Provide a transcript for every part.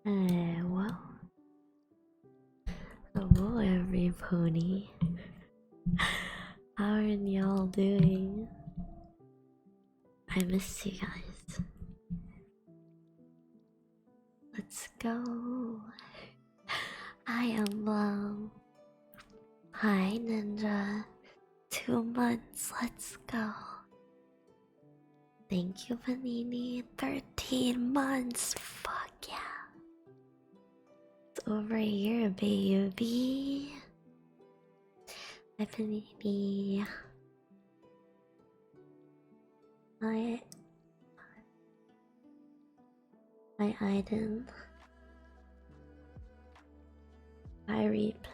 Well, hello everybody. How are y'all doing? I missed you guys. Let's go. I am Hi Ninja. 2 months. Let's go. Thank you, Panini. 13 months. Fuck yeah. It's over a year, baby. Hi, Panini. Hi, Aiden. Hi, Reap.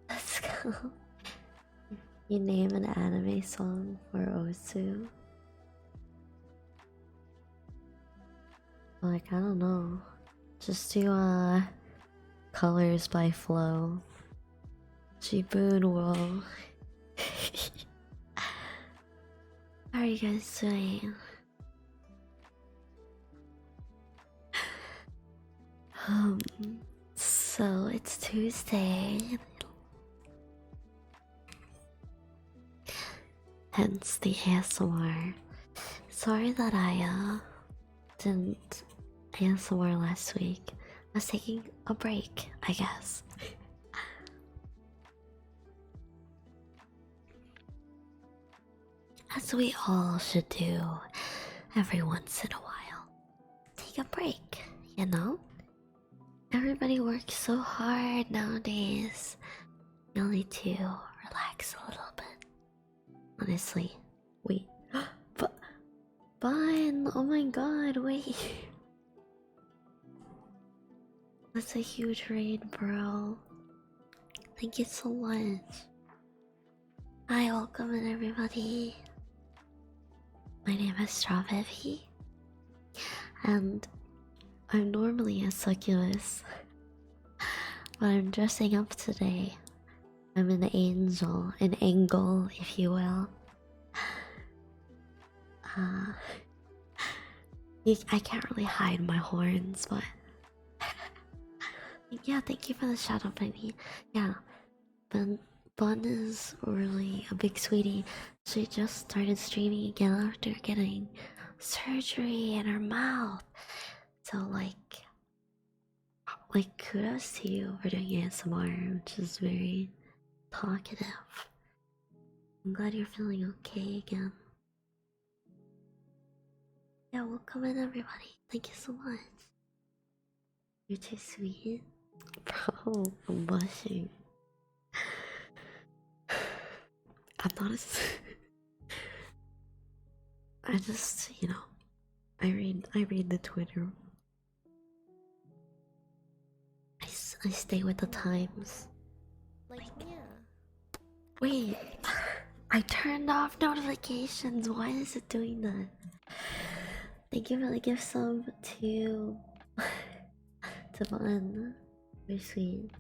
Let's go. You name an anime song for Osu? Like, I don't know. Just do Colors by Flow. Jibun Wo. How are you guys doing? So it's Tuesday. Hence the ASMR. Sorry that I didn't ASMR last week. I was taking a break, I guess. As we all should do every once in a while. Take a break, you know? Everybody works so hard nowadays. You only need to relax a little bit. Honestly. Wait. But fine. Oh my god, wait. That's a huge raid, bro. Thank you so much. Hi, welcome in everybody. My name is Strawberry. And I'm normally a succubus. But I'm dressing up today. I'm an angel, an angle, if you will. I can't really hide my horns, but yeah, thank you for the shout out, baby. Yeah, Bun is really a big sweetie. She just started streaming again after getting surgery in her mouth. So like kudos to you for doing ASMR, which is very talkative. I'm glad you're feeling okay again. Yeah, welcome in everybody. Thank you so much. You're too sweet. Bro, I'm blushing. I'm not as... I just, you know, I read the Twitter. I stay with the times. Like, yeah. Wait, I turned off notifications. Why is it doing that? Thank you for the gift sub to Vaughn. Very sweet.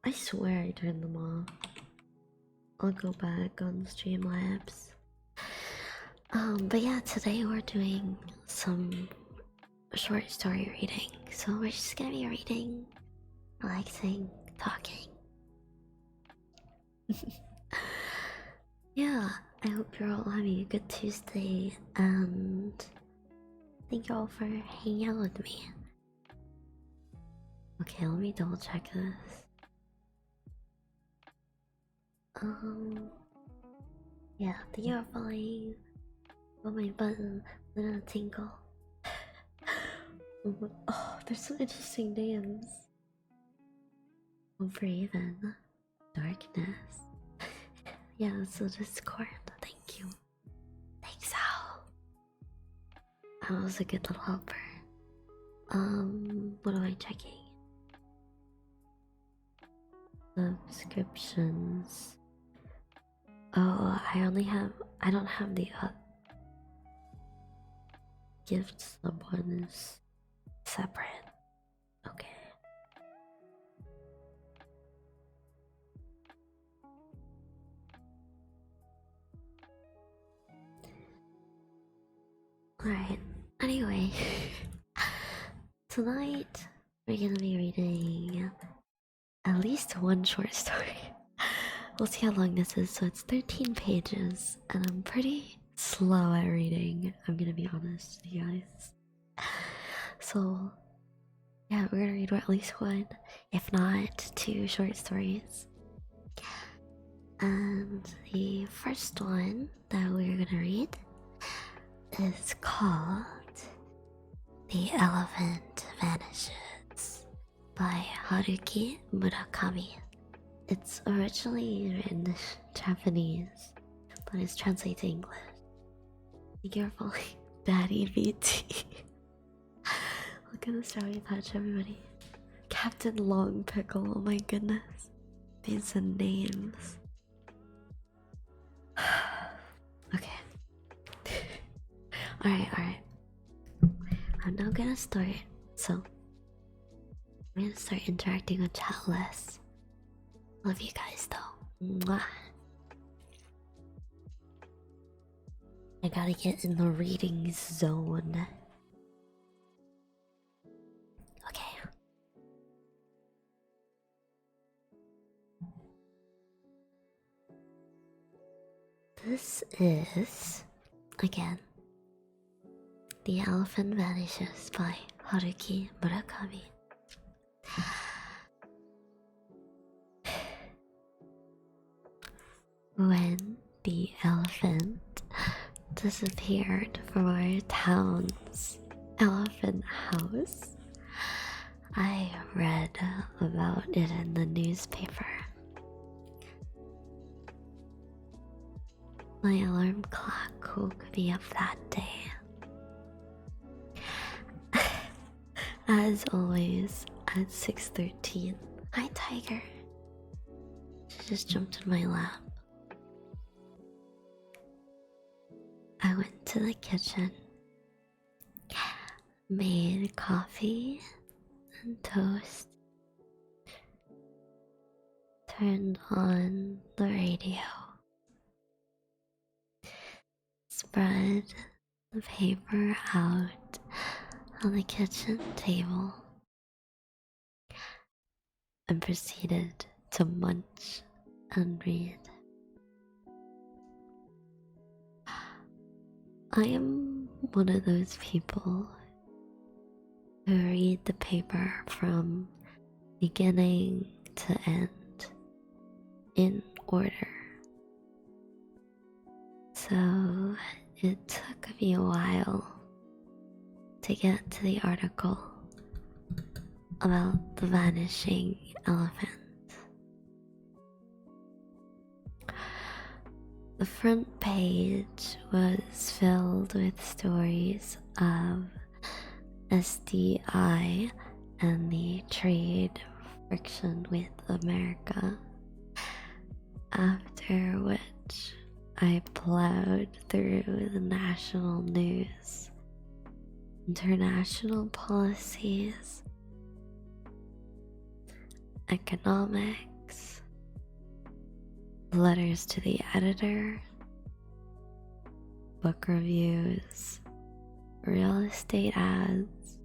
I swear I turned them off. I'll go back on Streamlabs. But yeah, today we're doing some short story reading. So we're just gonna be reading, relaxing, talking. Yeah, I hope you're all having a good Tuesday, and thank you all for hanging out with me. Okay, let me double check this. Yeah, thank you for following. Oh, my button, little tinkle. Oh, there's some interesting names. Raven, Darkness. Yeah, so Discord. Thank you. Thanks, Al. Al was a good little helper. What am I checking? Subscriptions. Oh, I don't have the gift sub one is separate. Okay. Alright. Anyway, tonight we're gonna be reading at least one short story. We'll see how long this is. So it's 13 pages, and I'm pretty slow at reading. I'm gonna be honest with you guys. So yeah, we're gonna read at least one, if not two short stories. And the first one that we're gonna read is called The Elephant Vanishes by Haruki Murakami. It's originally written in Japanese, but it's translated to English. Be careful, Daddy BT. Look at the story patch, everybody. Captain Long Pickle, oh my goodness. These are names. Okay. Alright. I'm now gonna start, so I'm gonna start interacting with chat less. Love you guys though. Mwah. I gotta get in the reading zone. Okay. This is, again, The Elephant Vanishes by Haruki Murakami. When the elephant disappeared from our town's elephant house, I read about it in the newspaper. My alarm clock woke me up that day. As always, at 6:13. Hi, Tiger. She just jumped in my lap. I went to the kitchen, made coffee and toast, turned on the radio, spread the paper out on the kitchen table, and proceeded to munch and read. I am one of those people who read the paper from beginning to end in order. So it took me a while to get to the article about the vanishing elephant. The front page was filled with stories of SDI and the trade friction with America, after which I plowed through the national news, international policies, economics, letters to the editor, book reviews, real estate ads,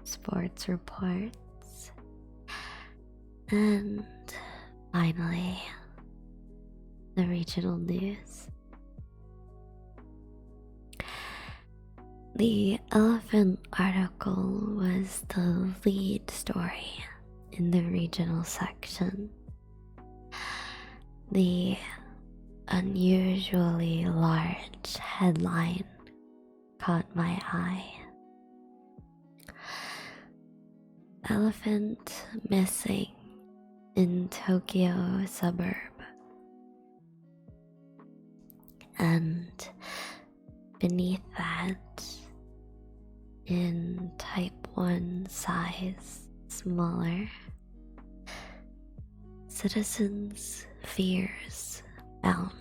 sports reports, and finally, the regional news. The elephant article was the lead story in the regional section. The unusually large headline caught my eye. Elephant missing in Tokyo suburb. And beneath that, in type 1 size smaller, citizens' fears bound.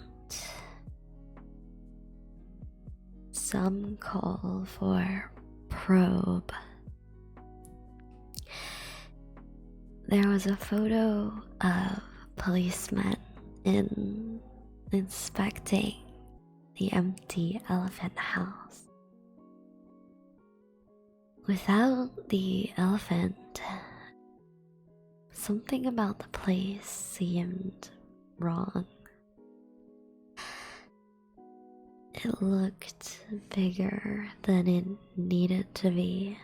Some call for probe. There was a photo of policemen inspecting the empty elephant house. Without the elephant, something about the place seemed wrong. It looked bigger than it needed to be,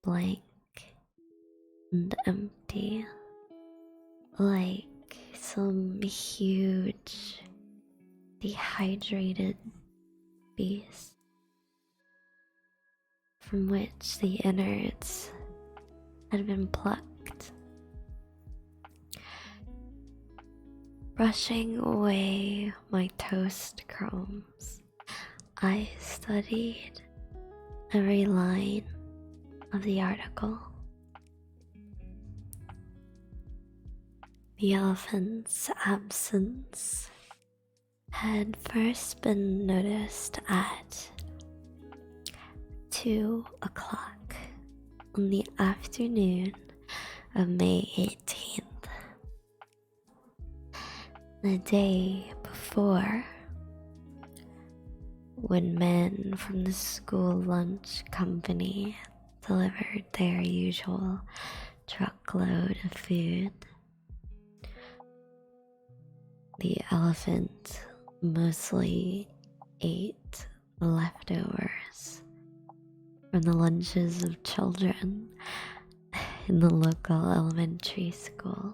blank and empty, like some huge, dehydrated beast from which the innards had been plucked. Brushing away my toast crumbs, I studied every line of the article. The elephant's absence had first been noticed at 2 o'clock on the afternoon of May 18th. The day before, when men from the school lunch company delivered their usual truckload of food, the elephant mostly ate the leftovers from the lunches of children in the local elementary school.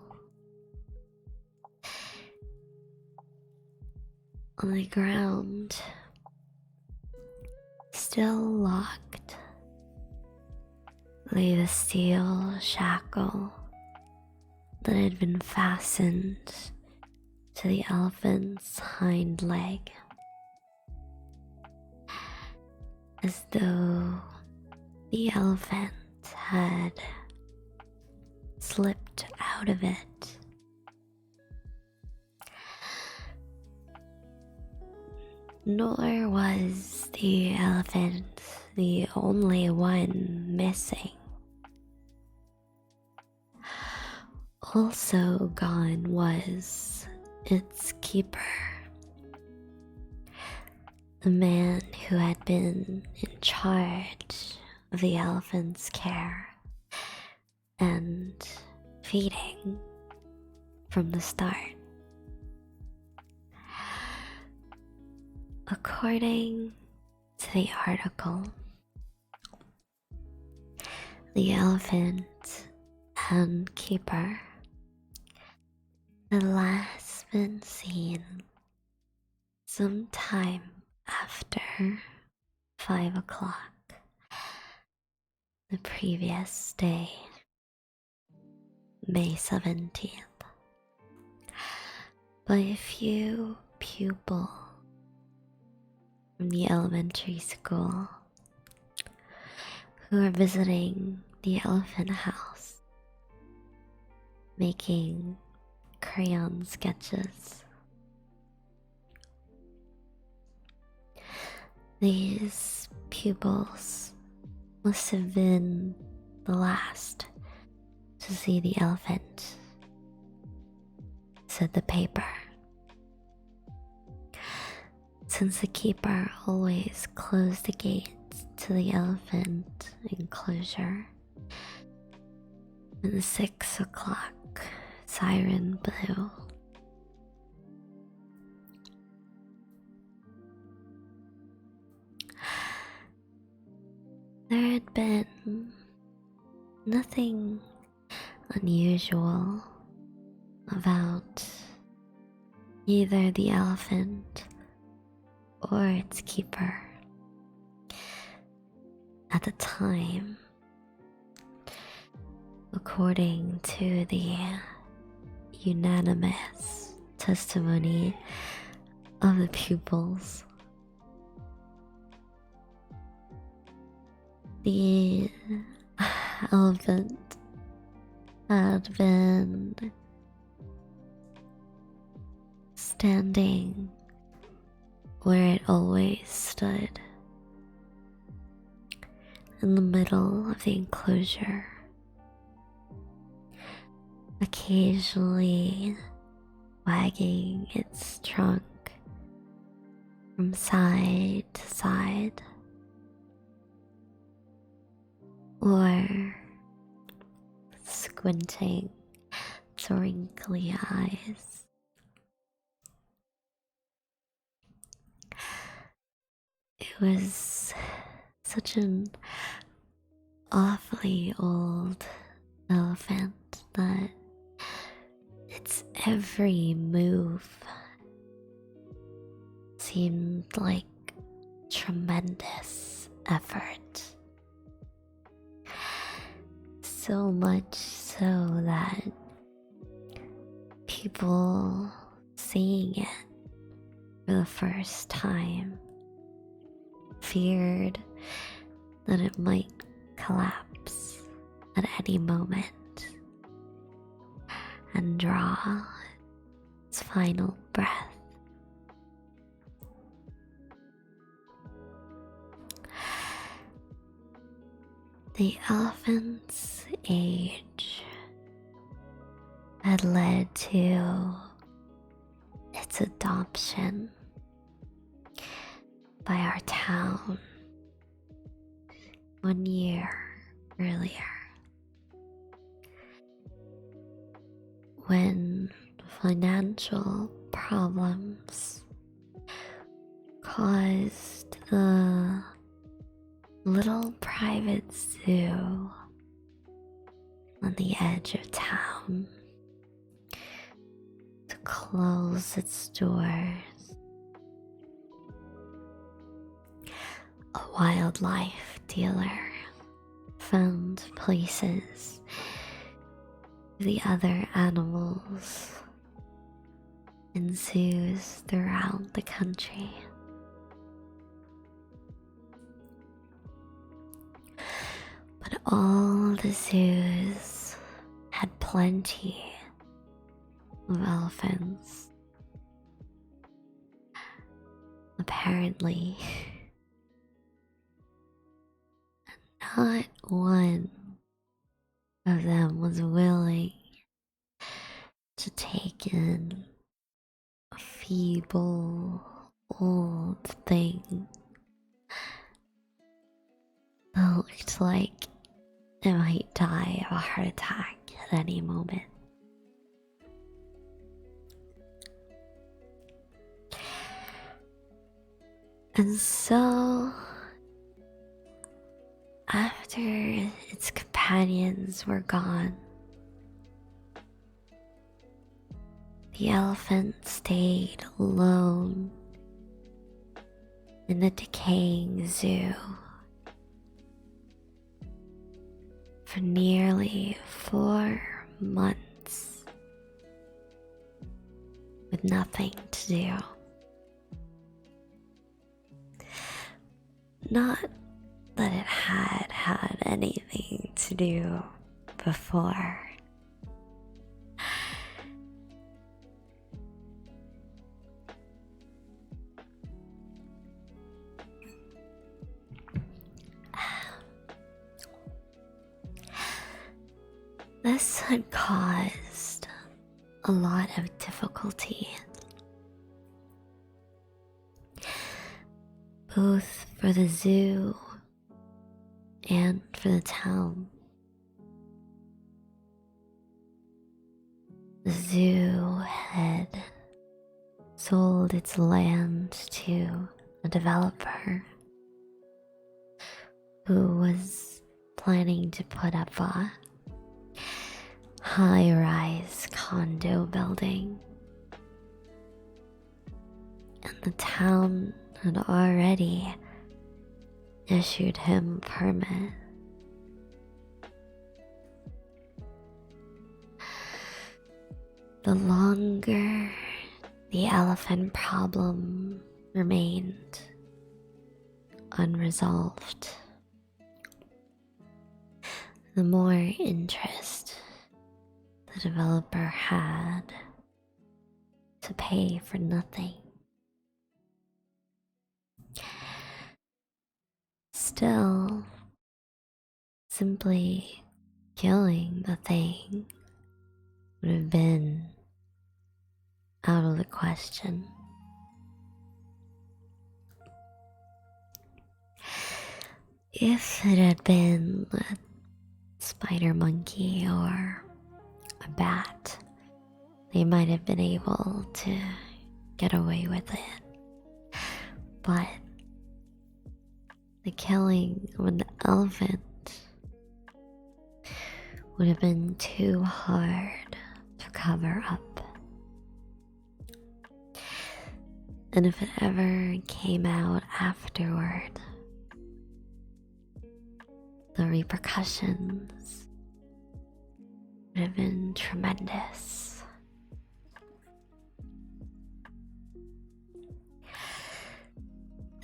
On the ground, still locked, lay the steel shackle that had been fastened to the elephant's hind leg, as though the elephant had slipped out of it. Nor was the elephant the only one missing. Also gone was its keeper, the man who had been in charge of the elephant's care and feeding from the start. According to the article, the elephant and keeper had last been seen sometime after 5 o'clock the previous day, May 17th, by a few pupils from the elementary school who were visiting the elephant house, making crayon sketches. These pupils must have been the last to see the elephant, said the paper, since the keeper always closed the gates to the elephant enclosure when the 6 o'clock siren blew. There had been nothing unusual about either the elephant or its keeper at the time, according to the unanimous testimony of the pupils. The elephant had been standing where it always stood, in the middle of the enclosure, occasionally wagging its trunk from side to side, or squinting its wrinkly eyes. It was such an awfully old elephant that its every move seemed like tremendous effort. So much so that people seeing it for the first time feared that it might collapse at any moment and draw its final breath. The elephant's age had led to its adoption by our town 1 year earlier, when financial problems caused the little private zoo on the edge of town to close its doors. A wildlife dealer found places for the other animals in zoos throughout the country. But all the zoos had plenty of elephants. Apparently, not one of them was willing to take in a feeble old thing that looked like it might die of a heart attack at any moment. And so, after its companions were gone, the elephant stayed alone in the decaying zoo for nearly 4 months with nothing to do. Not that it had anything to do before. This had caused a lot of difficulty, both for the zoo and for the town. The zoo had sold its land to a developer who was planning to put up a high-rise condo building, and the town had already issued him a permit. The longer the elephant problem remained unresolved, the more interest the developer had to pay for nothing. Still, simply killing the thing would have been out of the question. If it had been spider monkey or a bat, they might have been able to get away with it. But the killing of an elephant would have been too hard to cover up. And if it ever came out afterward, the repercussions would have been tremendous.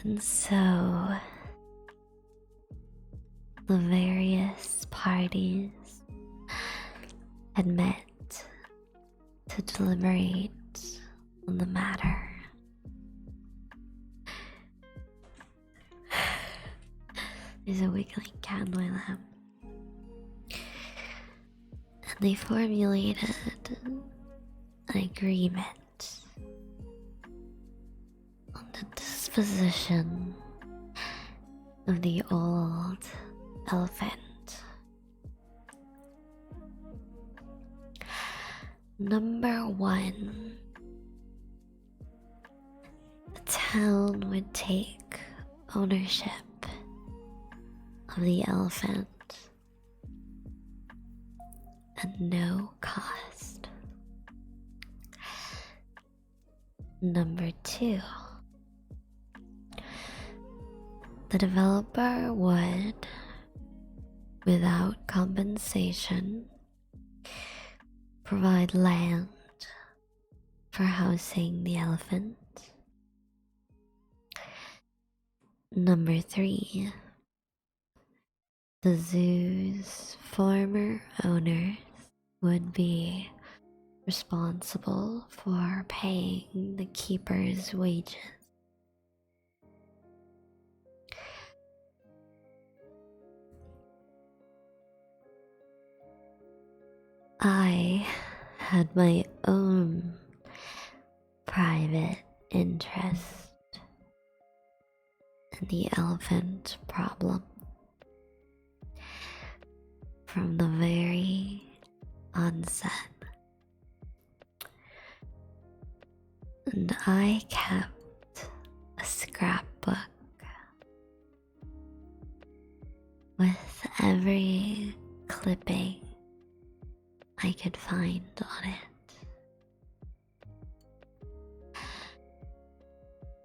And so, the various parties had met to deliberate on the matter. There's a wiggling cat in my lap. And they formulated an agreement on the disposition of the old elephant. Number one, the town would take ownership of the elephant at no cost. Number two, the developer would, without compensation, provide land for housing the elephant. Number three, the zoo's former owners would be responsible for paying the keeper's wages. I had my own private interest in the elephant problem from the very onset, and I kept a scrapbook with every clipping I could find on it.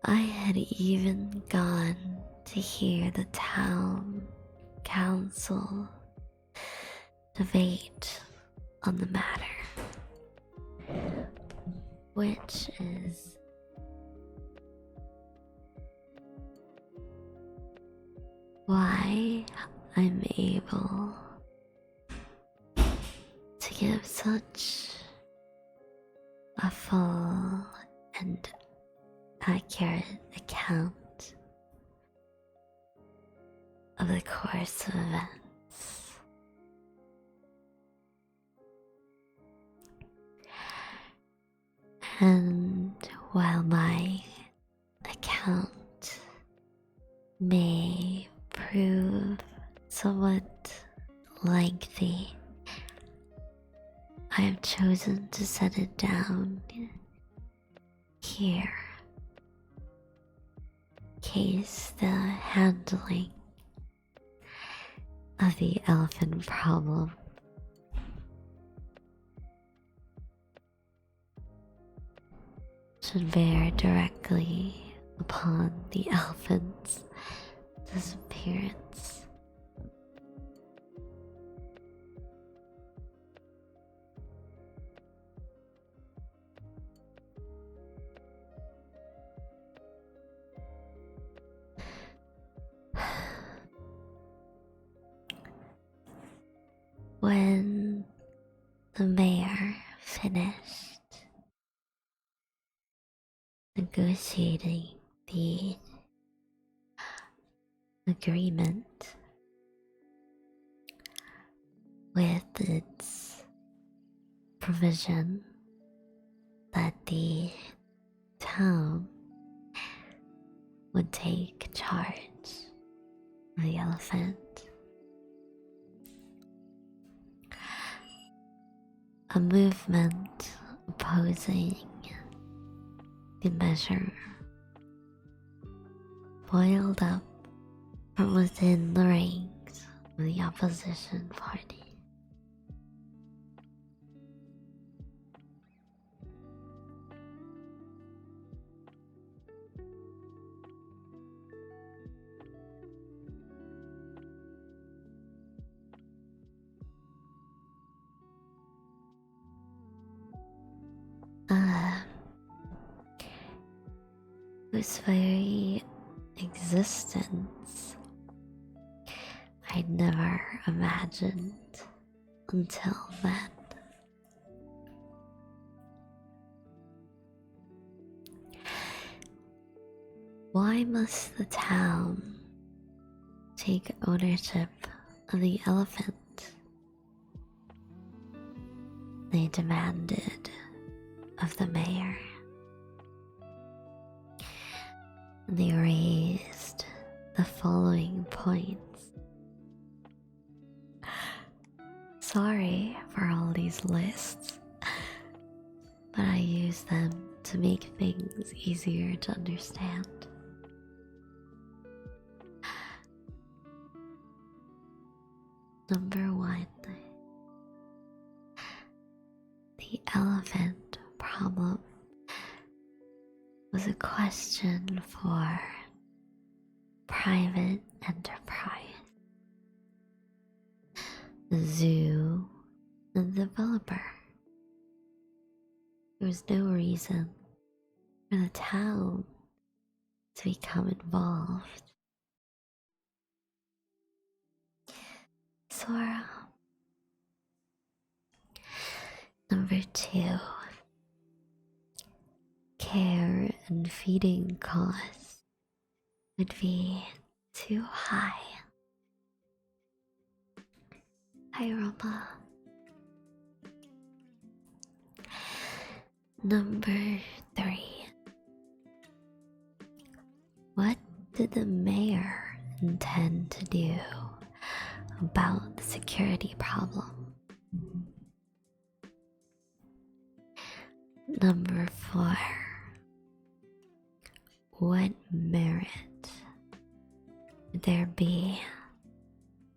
I had even gone to hear the town council debate on the matter, which is why I'm able to give such a full and accurate account of the course of events. And while my account may prove somewhat lengthy, I have chosen to set it down here in case the handling of the elephant problem should bear directly upon the elephant's disappearance. When the mayor finished negotiating the agreement with its provision that the town would take charge of the elephant, a movement opposing the measure boiled up from within the ranks of the opposition party. Whose very existence I'd never imagined until then. Why must the town take ownership of the elephant? They demanded of the mayor. They raised the following points. Sorry for all these lists, but I use them to make things easier to understand. Number 1. The elephant problem was a question for private enterprise. The zoo and the developer. There was no reason for the town to become involved. Sora. Number 2. Care and feeding costs would be too high. Hi, Roma. Number 3. What did the mayor intend to do about the security problem? Number 4. What merit would there be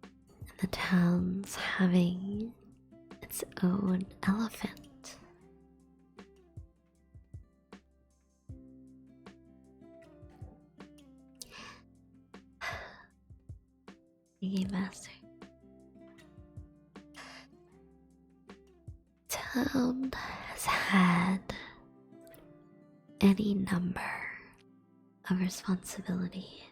in the town's having its own elephant? Game Master. Town has had any number of responsibility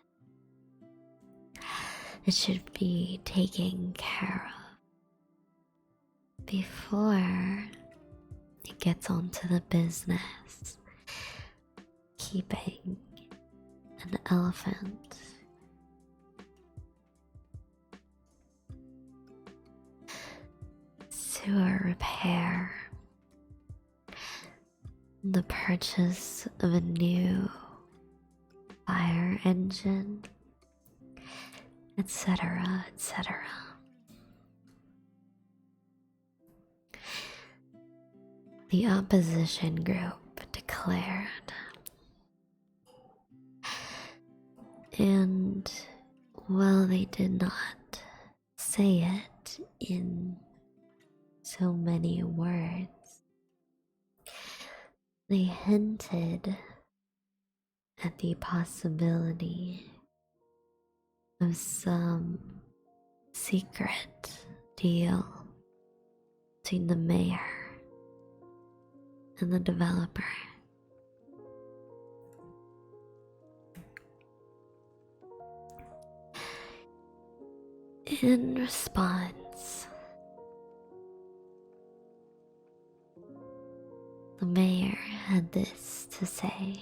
it should be taken care of before it gets onto the business keeping an elephant. Sewer repair, the purchase of a new fire engine, etc., etc. The opposition group declared, and while they did not say it in so many words, they hinted at the possibility of some secret deal between the mayor and the developer. In response, the mayor had this to say.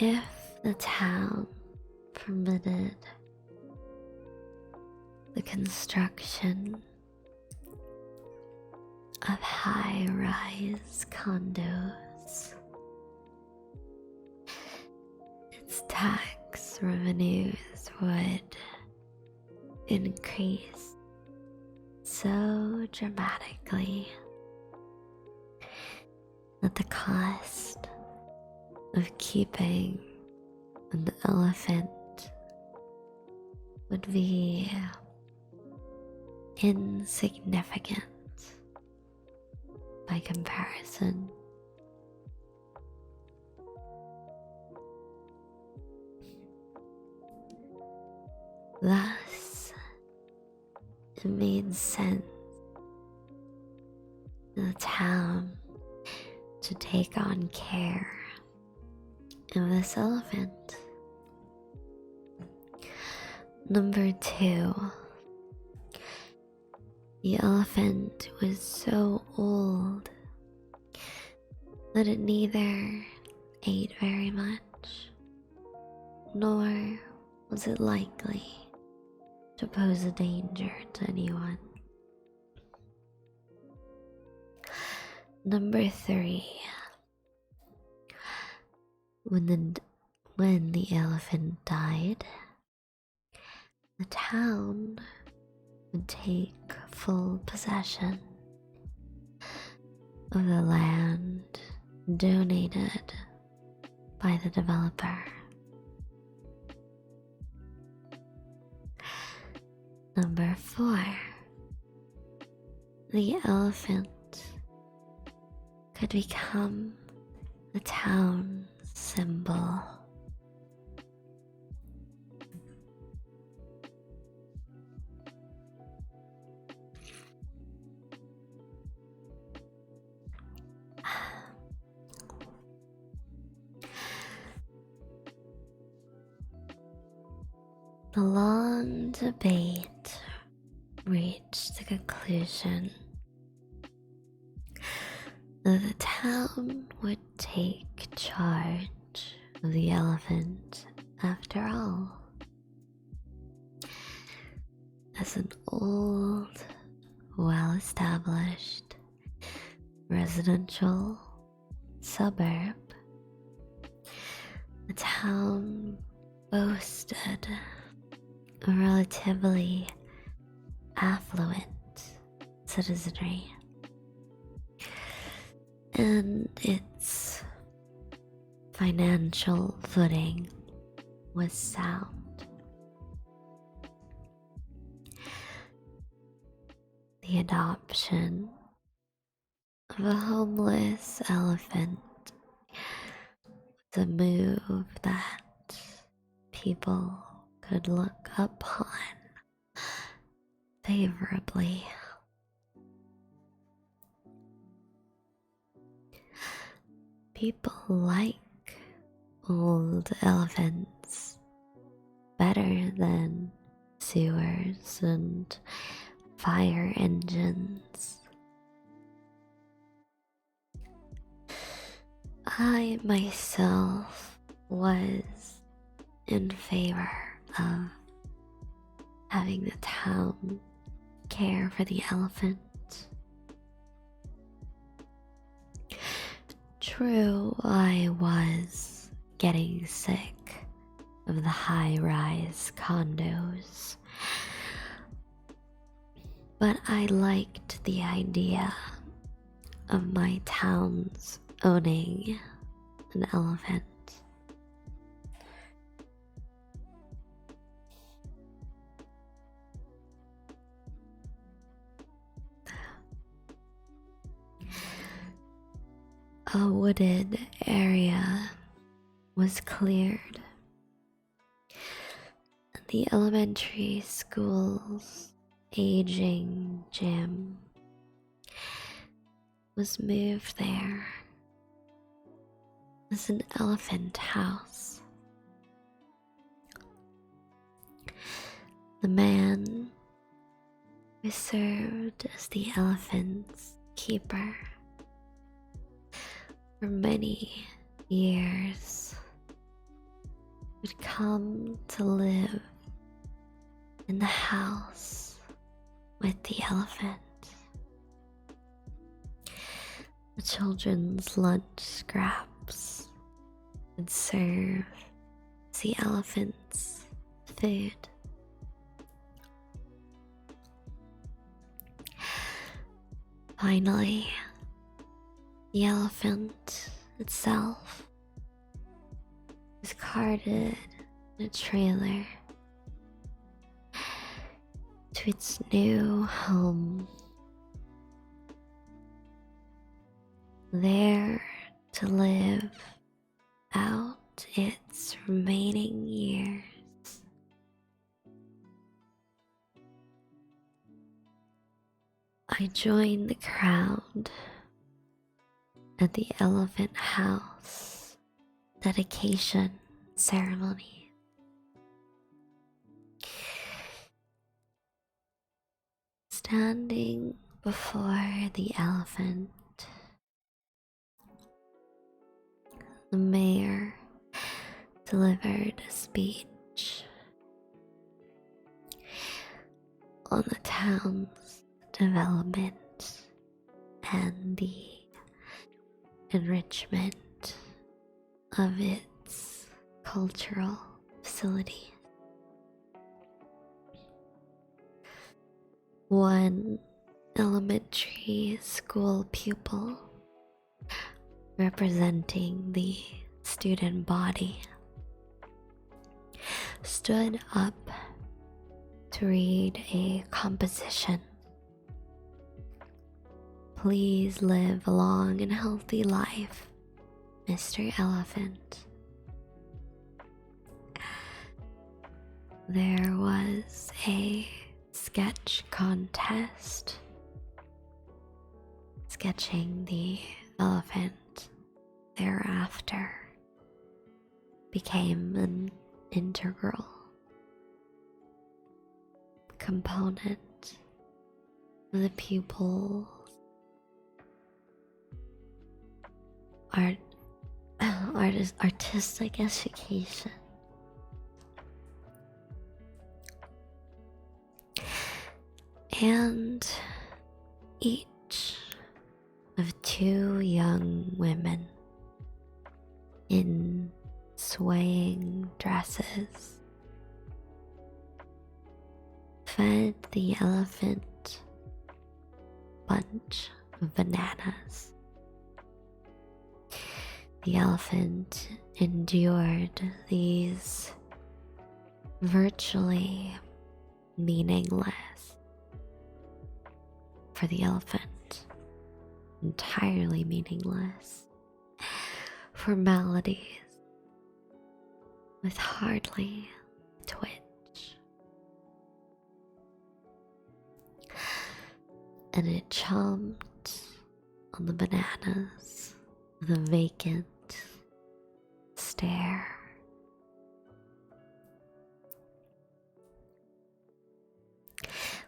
If the town permitted the construction of high-rise condos, its tax revenues would increase so dramatically that the cost of keeping an elephant would be insignificant by comparison. Thus, it made sense for the town to take on care of this elephant. Number 2, the elephant was so old that it neither ate very much, nor was it likely to pose a danger to anyone. Number 3, when the elephant died, the town would take full possession of the land donated by the developer. Number 4, the elephant could become the town symbol. The long debate reached the conclusion that the town would take charge of the elephant after all. As an old, well-established residential suburb, the town boasted a relatively affluent citizenry, and its financial footing was sound. The adoption of a homeless elephant was a move that people could look upon favorably. People like old elephants better than sewers and fire engines. I myself was in favor of having the town care for the elephant. True, I was getting sick of the high-rise condos, but I liked the idea of my town's owning an elephant. A wooded area was cleared, and the elementary school's aging gym was moved there as an elephant house. The man who served as the elephant's keeper for many years would come to live in the house with the elephant. The children's lunch scraps would serve the elephant's food. Finally, the elephant itself is carted in a trailer to its new home, there to live out its remaining years. I joined the crowd at the Elephant House dedication ceremony. Standing before the elephant, the mayor delivered a speech on the town's development and the enrichment of its cultural facilities. One elementary school pupil representing the student body stood up to read a composition. Please live a long and healthy life, Mr. Elephant. There was a sketch contest sketching the elephant thereafter became an integral component of the pupil's artistic education. And each of two young women in swaying dresses fed the elephant a bunch of bananas. The elephant endured these virtually meaningless, for the elephant, entirely meaningless formalities with hardly a twitch. And it chomped on the bananas with a vacant stare.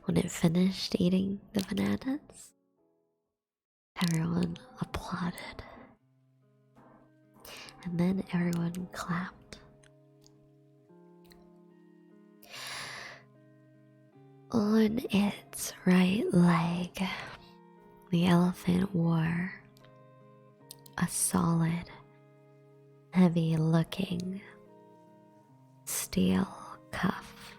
When it finished eating the bananas, everyone applauded. And then everyone clapped. On its right leg, the elephant wore a solid, heavy-looking steel cuff,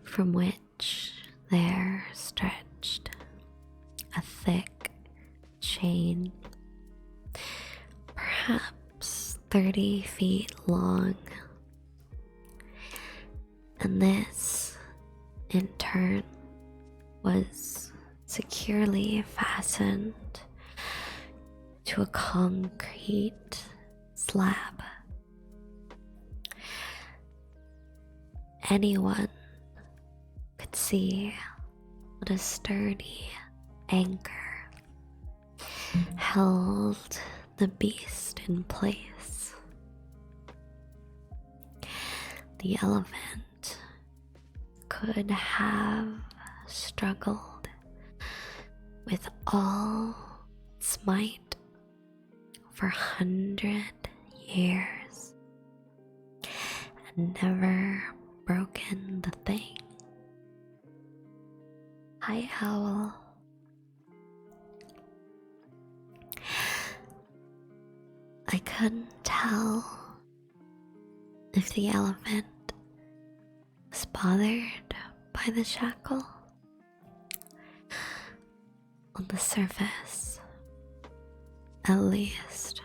from which there stretched a thick chain, perhaps 30 feet long, and this, in turn, was securely fastened to a concrete slab. Anyone could see what a sturdy anchor held the beast in place. The elephant could have struggled with all its might for 100 years and never broken the thing. Hi, Owl. I couldn't tell if the elephant was bothered by the shackle. On the surface, at least,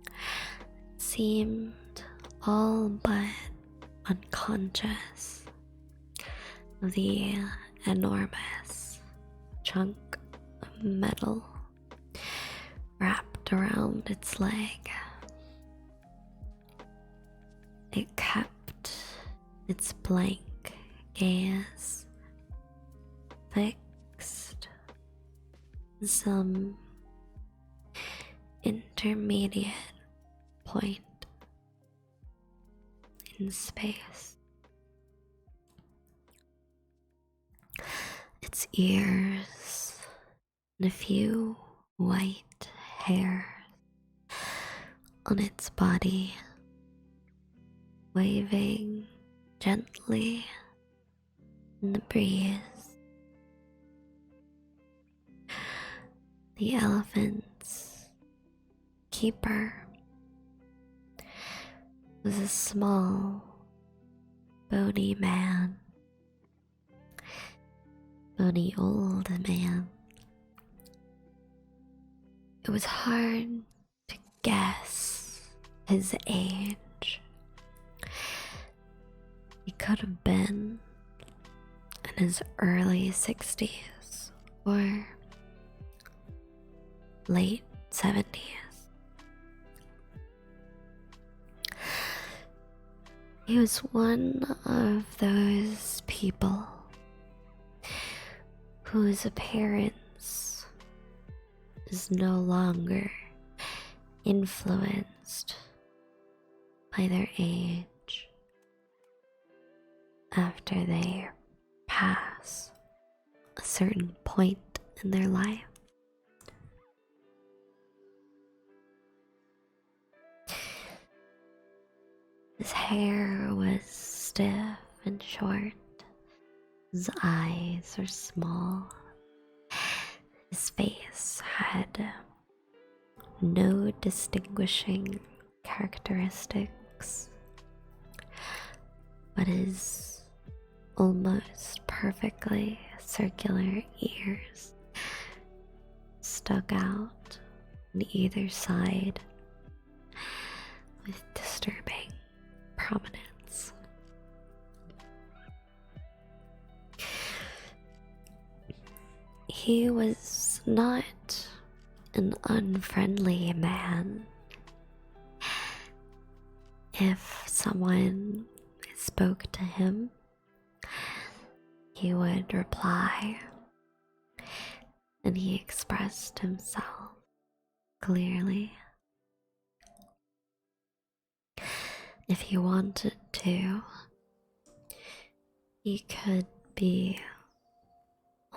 it seemed all but unconscious of the enormous chunk of metal wrapped around its leg. It kept its blank gaze fixed in some intermediate point in space. Its ears and a few white hairs on its body waving gently in the breeze. The elephant's keeper was a small, bony man. Bony old man. It was hard to guess his age. He could have been in his early 60s or late 70s. He was one of those people whose appearance is no longer influenced by their age after they pass a certain point in their life. His hair was stiff and short. His eyes were small. His face had no distinguishing characteristics, but his almost perfectly circular ears stuck out on either side with disturbing prominence. He was not an unfriendly man. If someone spoke to him, he would reply, and he expressed himself clearly. If he wanted to, he could be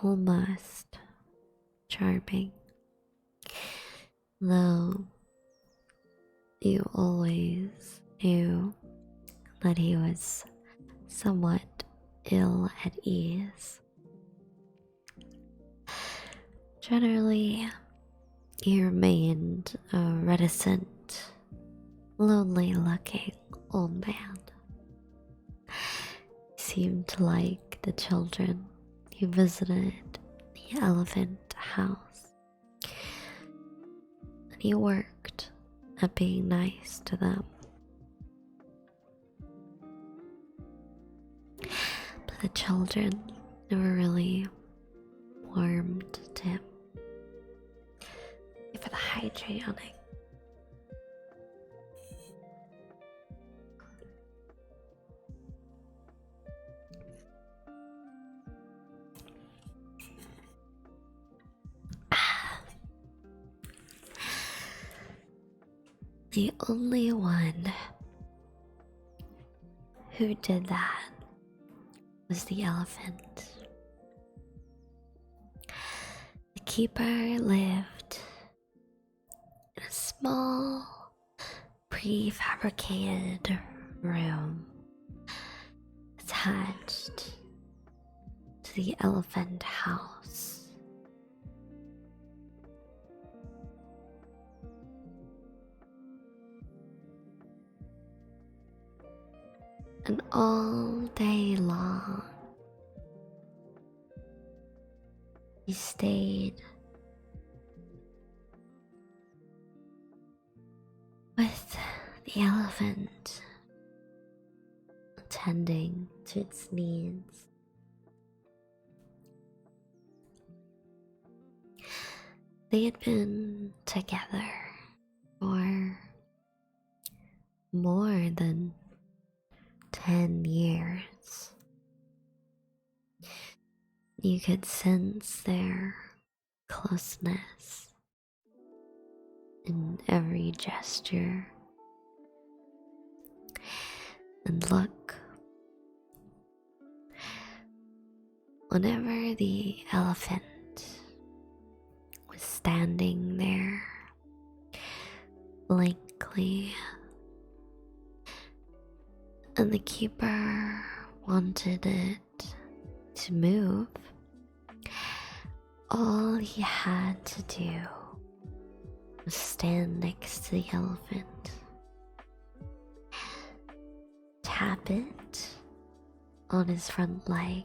almost charming, though you always knew that he was somewhat ill at ease. Generally, he remained a reticent, lonely-looking old man. He seemed to like the children who visited the elephant house, and he worked at being nice to them. But the children never really warmed to him. For the hydrating. The only one who did that was the elephant. The keeper lived in a small, prefabricated room attached to the elephant house. And all day long, he stayed with the elephant, attending to its needs. They had been together for more than 10 years. You could sense their closeness in every gesture and look. Whenever the elephant was standing there blankly and the keeper wanted it to move, all he had to do was stand next to the elephant, tap it on his front leg,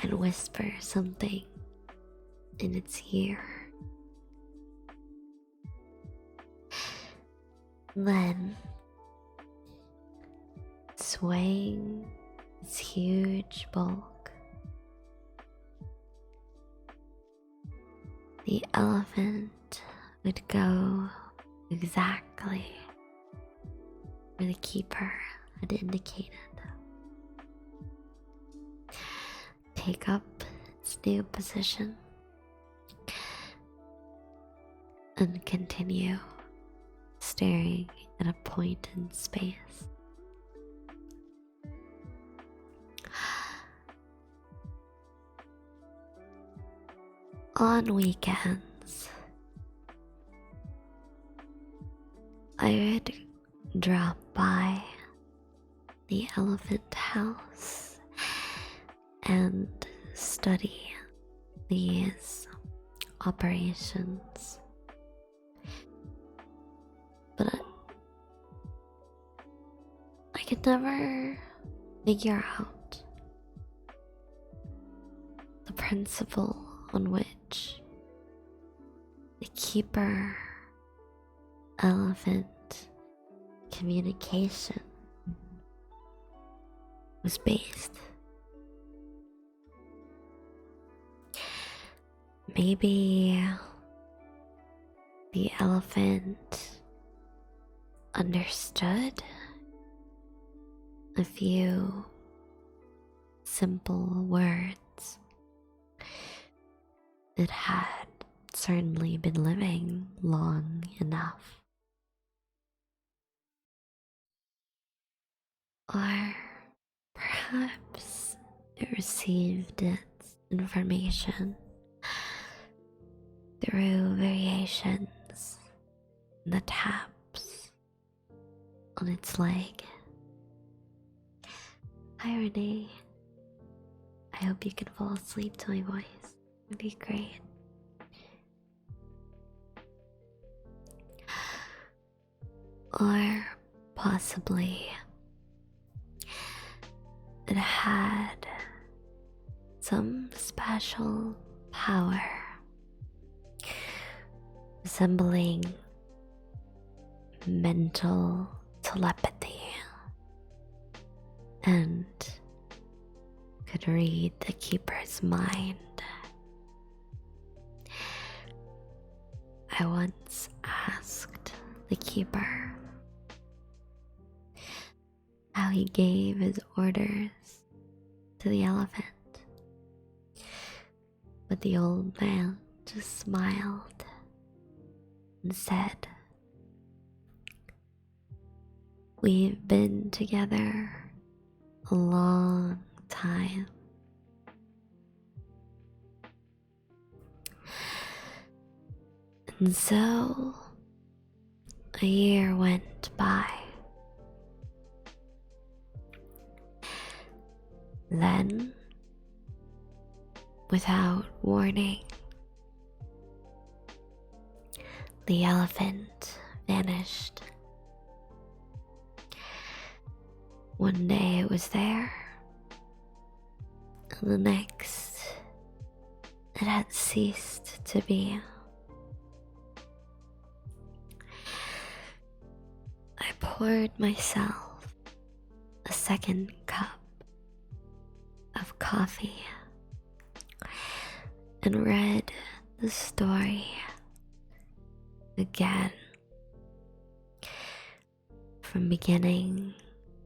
and whisper something in its ear. Then, swaying its huge bulk, the elephant would go exactly where the keeper had indicated. Take up its new position and continue staring at a point in space. On weekends, I would drop by the elephant house and study these operations. But I could never figure out the principle on which the keeper elephant communication was based. Maybe the elephant understood a few simple words. It had certainly been living long enough. Or perhaps it received its information through variations in the taps on its leg. Hi Renee, I hope you can fall asleep to my voice. It'd be great. Or possibly it had some special power resembling mental telepathy and could read the keeper's mind. I once asked the keeper how he gave his orders to the elephant, but the old man just smiled and said, "We've been together a long time. And so a year went by. Then, without warning, the elephant vanished. One day it was there, and the next it had ceased to be. I poured myself a second cup of coffee and read the story again from beginning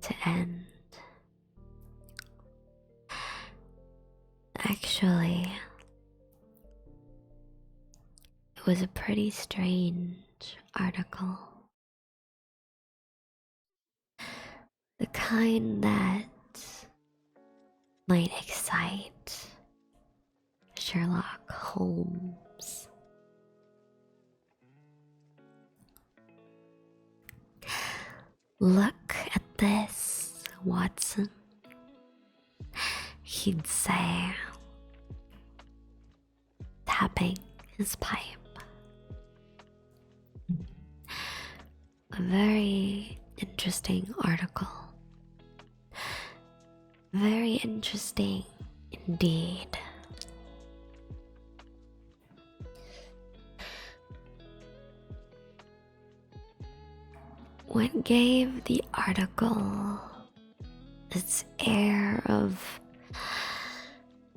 to end. Actually, it was a pretty strange article. The kind that might excite Sherlock Holmes. "Look at this, Watson," he'd say, tapping his pipe. A very interesting article. Very interesting indeed. What gave the article its air of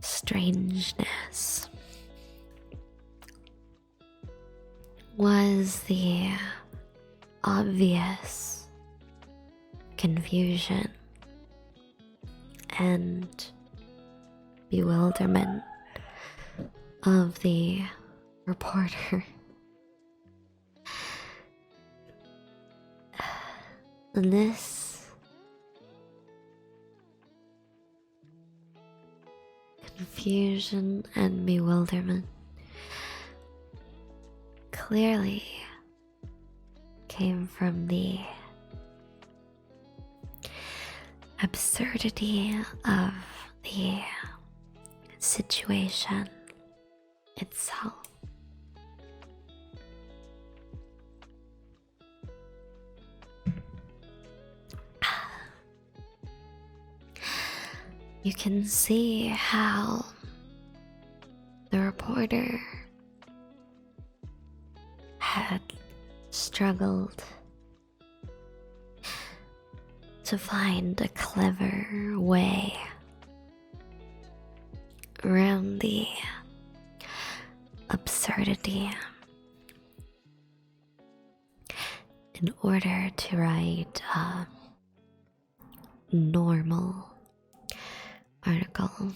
strangeness was the obvious confusion and bewilderment of the reporter. And this confusion and bewilderment clearly came from the absurdity of the situation itself. You can see how the reporter had struggled to find a clever way around the absurdity in order to write a normal article.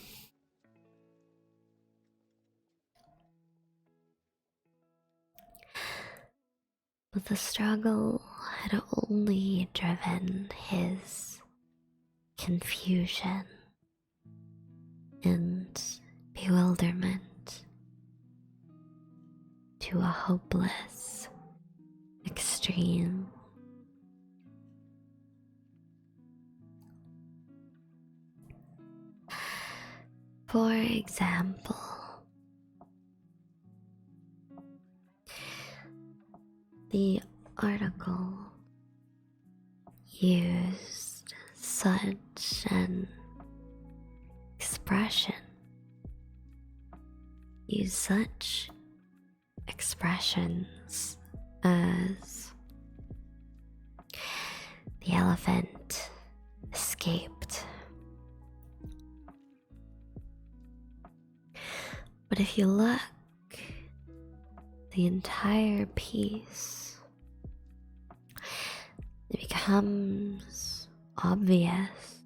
But the struggle had only driven his confusion and bewilderment to a hopeless extreme. For example, the article used such an expression, used such expressions as the elephant escaped. But if you look, the entire piece, it becomes obvious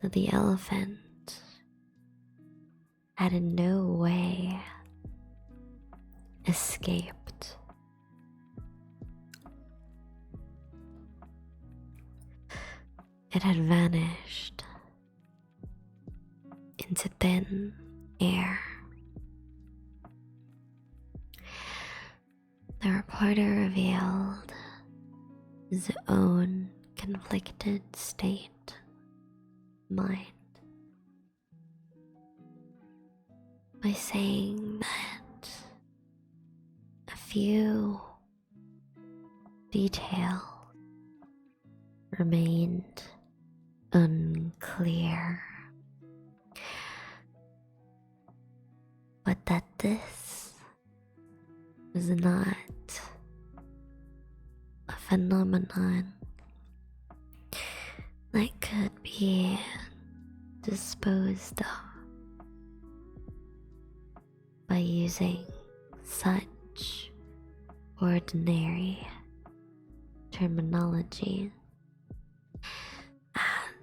that the elephant had in no way escaped. It had vanished into thin air. The reporter revealed his own conflicted state of mind by saying that a few details remained unclear, but that this was not a phenomenon that could be disposed of by using such ordinary terminology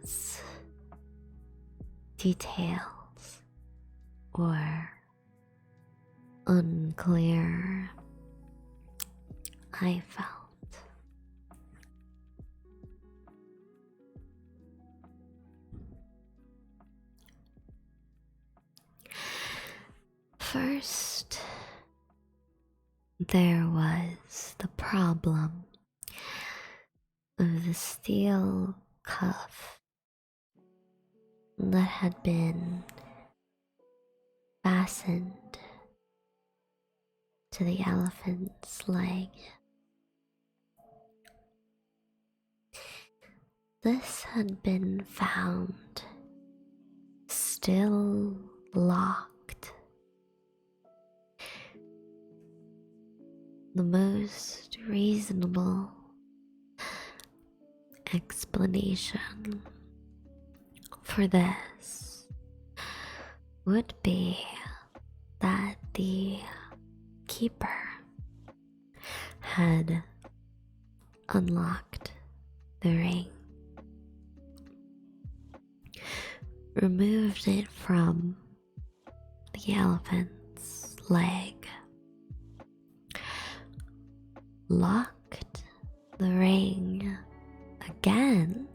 as details or unclear. I felt first, there was the problem of the steel cuff that had been fastened to the elephant's leg. This had been found still locked. The most reasonable explanation for this would be that the keeper had unlocked the ring, removed it from the elephant's leg, locked the ring again,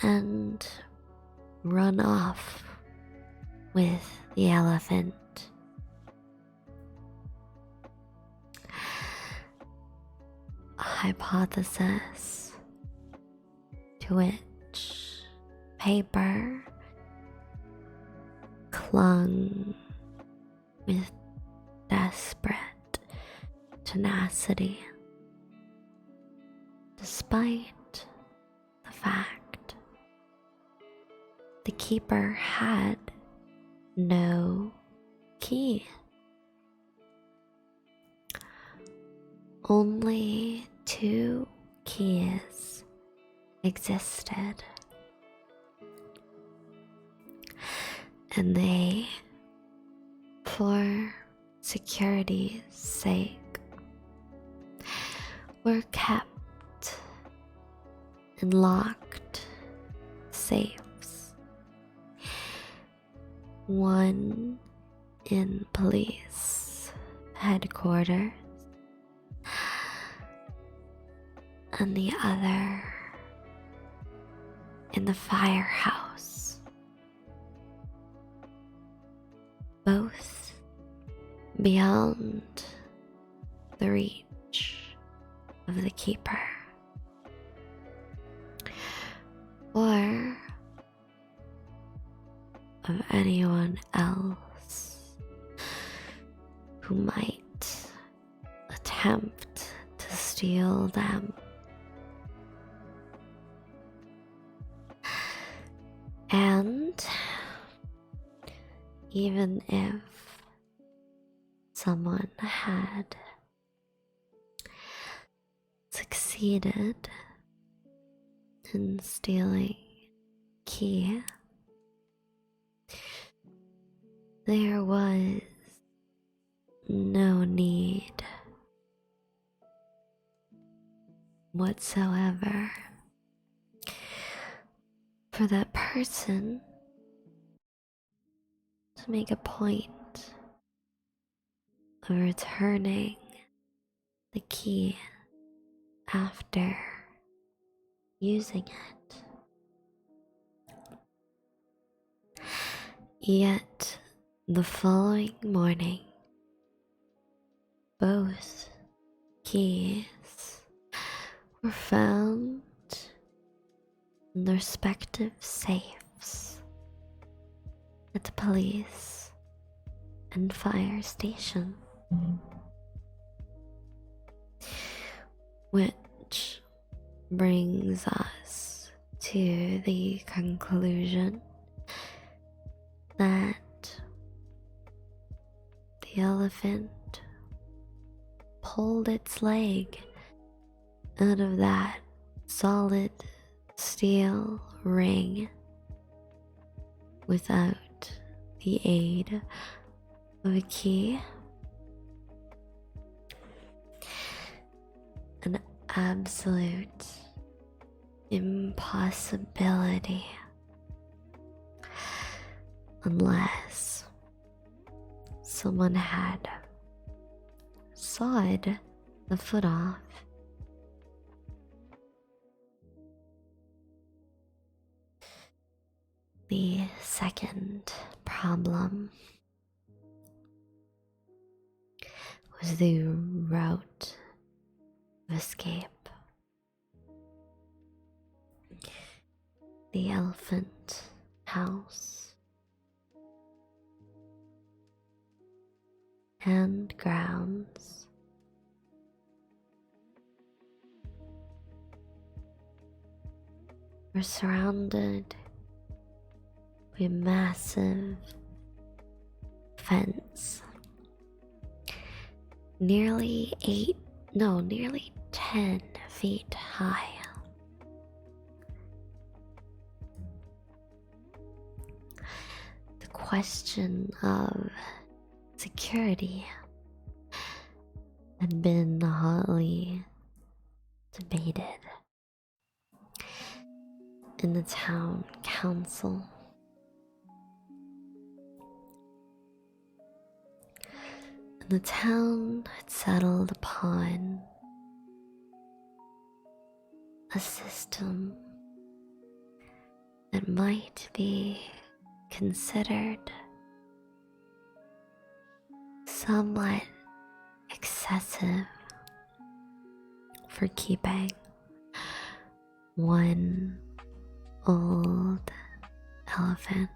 and run off with the elephant. A hypothesis to which paper clung with desperate tenacity, despite the fact the keeper had no key. Only 2 keys existed, and they, for security's sake, were kept in locked safes, one in police headquarters and the other in the firehouse, both beyond the reach of the keeper or of anyone else who might attempt to steal them. And even if someone had succeeded in stealing key, there was no need whatsoever for that person to make a point of returning the key after using it. Yet the following morning, both keys were found in their respective safes at the police and fire station, which brings us to the conclusion that the elephant pulled its leg out of that solid steel ring without the aid of a key. An absolute impossibility unless someone had sawed the foot off. The second problem was the route of escape. The elephant house and grounds were surrounded by a massive fence, nearly 10 feet high. The question of security had been hotly debated in the town council. And the town had settled upon a system that might be considered somewhat excessive for keeping one old elephant.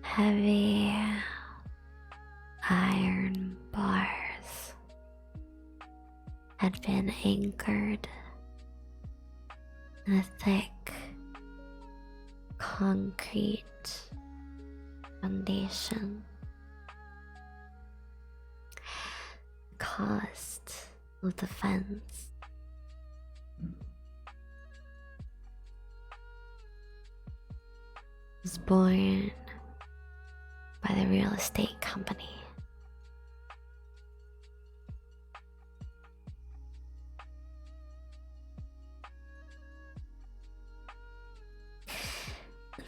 Heavy iron bars had been anchored in a thick concrete foundation. The cost of the fence was borne by the real estate company.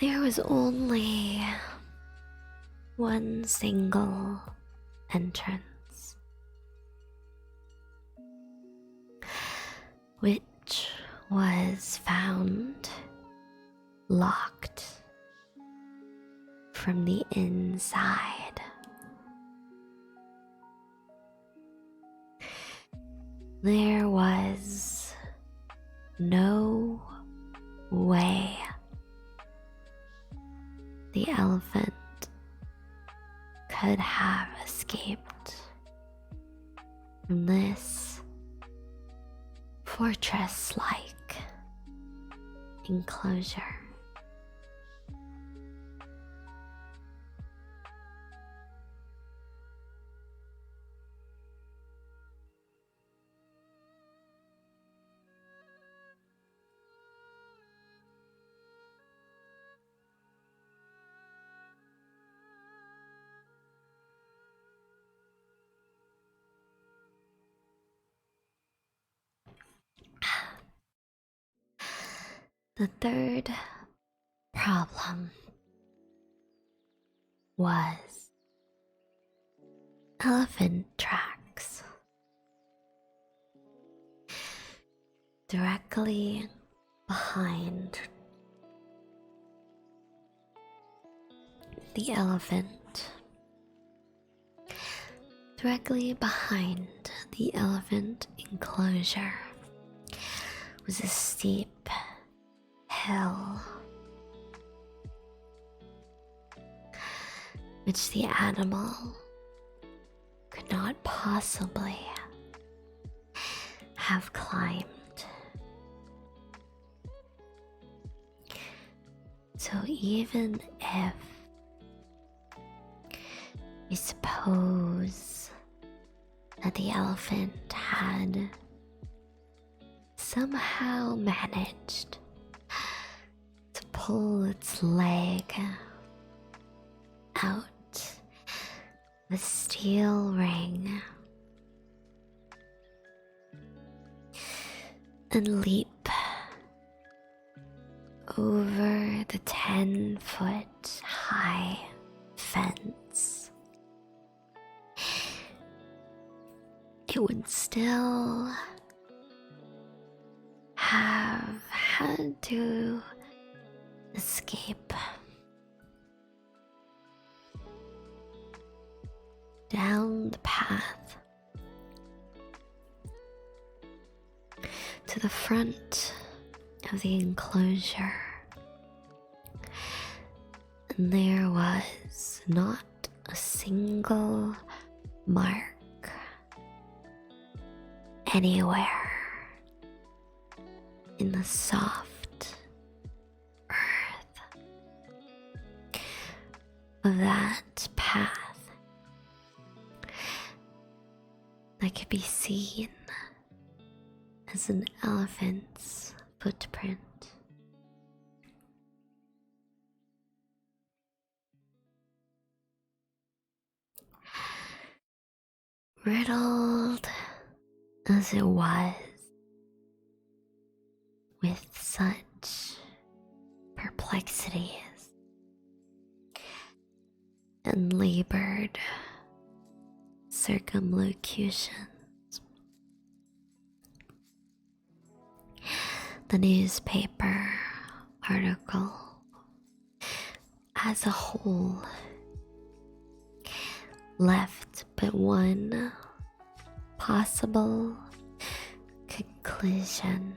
There was only one single entrance, which was found locked from the inside. There was no way the elephant could have escaped from this fortress-like enclosure. The third problem was elephant tracks. Directly behind the elephant, enclosure was a steep hill which the animal could not possibly have climbed. So even if we suppose that the elephant had somehow managed to pull its leg out the steel ring and leap over the 10-foot high fence, it would still have had to escape down the path to the front of the enclosure, and there was not a single mark anywhere in the soft earth of that path that could be seen as an elephant's footprint. Riddled as it was with such perplexities and labored circumlocutions, the newspaper article as a whole left but one possible conclusion.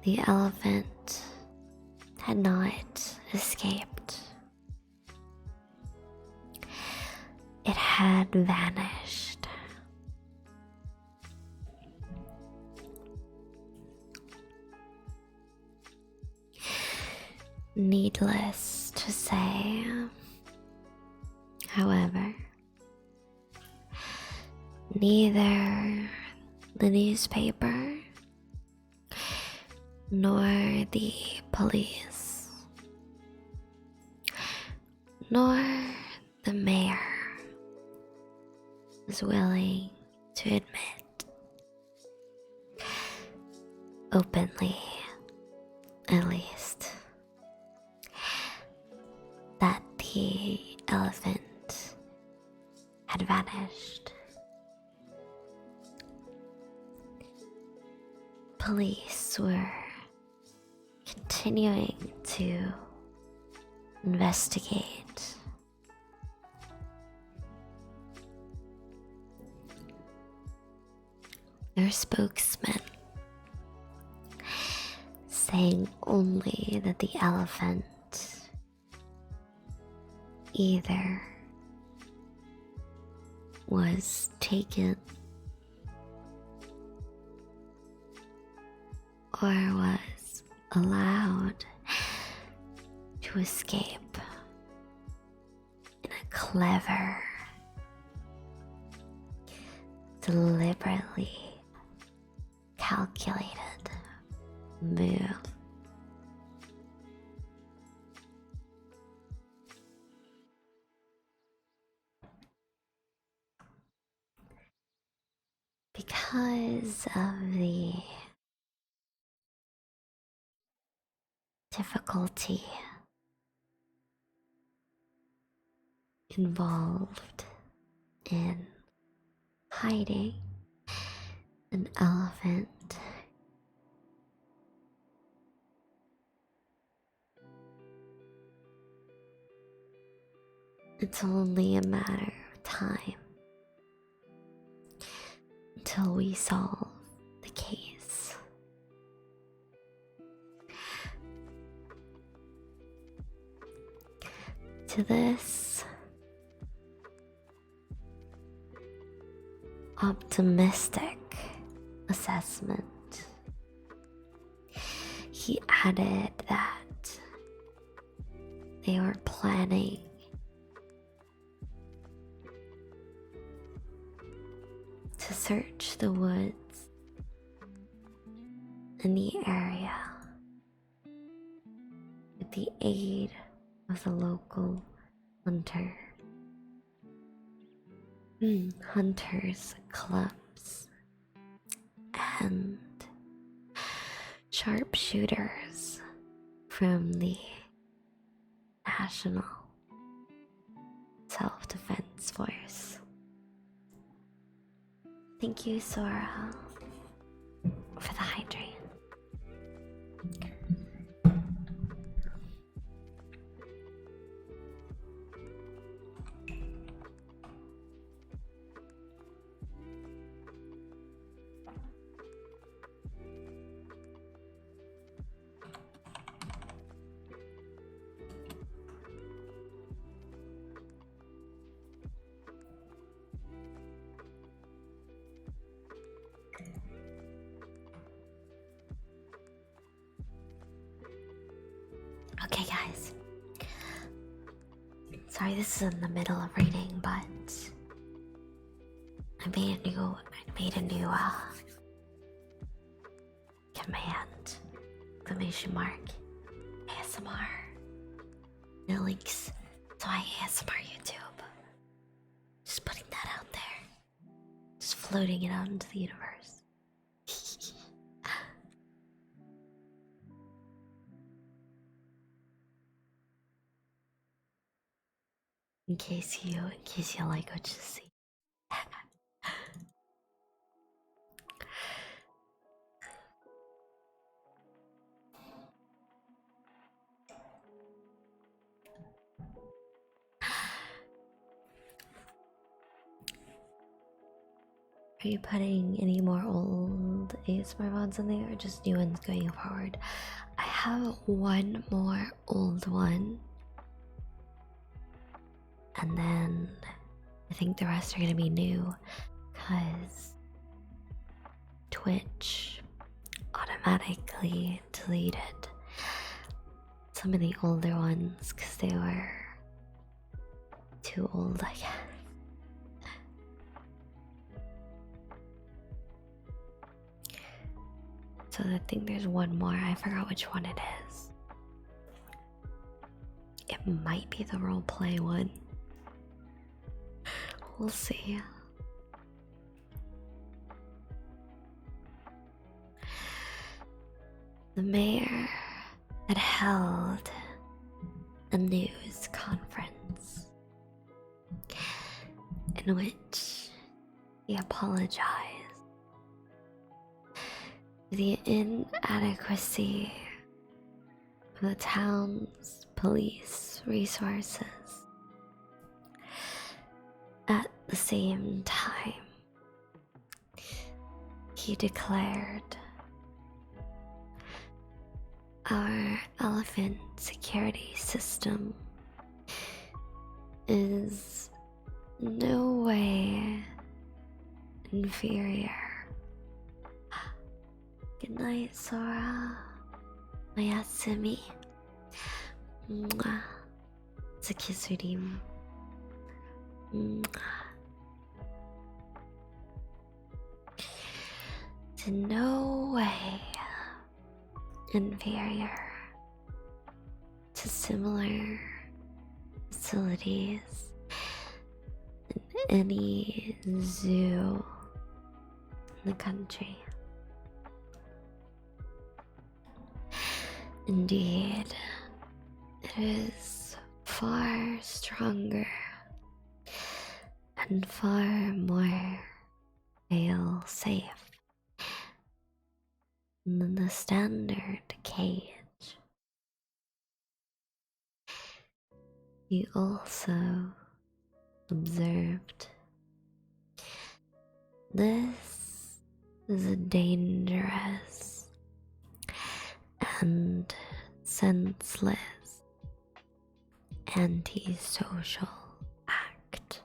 The elephant had not escaped. It had vanished. Needless to say, however, neither the newspaper nor the police nor the mayor was willing to admit, openly at least, that the elephant had vanished. Police were continuing to investigate. Their spokesman saying only that the elephant either was taken or was allowed to escape in a clever, deliberately calculated move. Because of the difficulty involved in hiding an elephant, it's only a matter of time until we solve the case. To this optimistic assessment. He added that they were planning to search the woods in the area with the aid of the local hunters clubs and sharpshooters from the National Self-Defense Force. Thank you, Sora, for the hydrate. Okay, guys. Sorry, this is in the middle of reading, but I made a new command, exclamation mark, ASMR. It links to my ASMR YouTube. Just putting that out there. Just floating it out into the universe. In case you like what you see. Are you putting any more old ASMR mods in there or just new ones going forward? I have one more old one. And then I think the rest are gonna be new because Twitch automatically deleted some of the older ones because they were too old, I guess. So I think there's one more. I forgot which one it is. It might be the roleplay one. We'll see. The mayor had held a news conference in which he apologized for the inadequacy of the town's police resources. At the same time, he declared, "Our elephant security system is no way inferior." Good night, Sora. Mayasumi. Mwah. Tsukisurim. To no way inferior to similar facilities in any zoo in the country. Indeed, it is far stronger and far more fail-safe than the standard cage. He also observed, "This is a dangerous and senseless antisocial act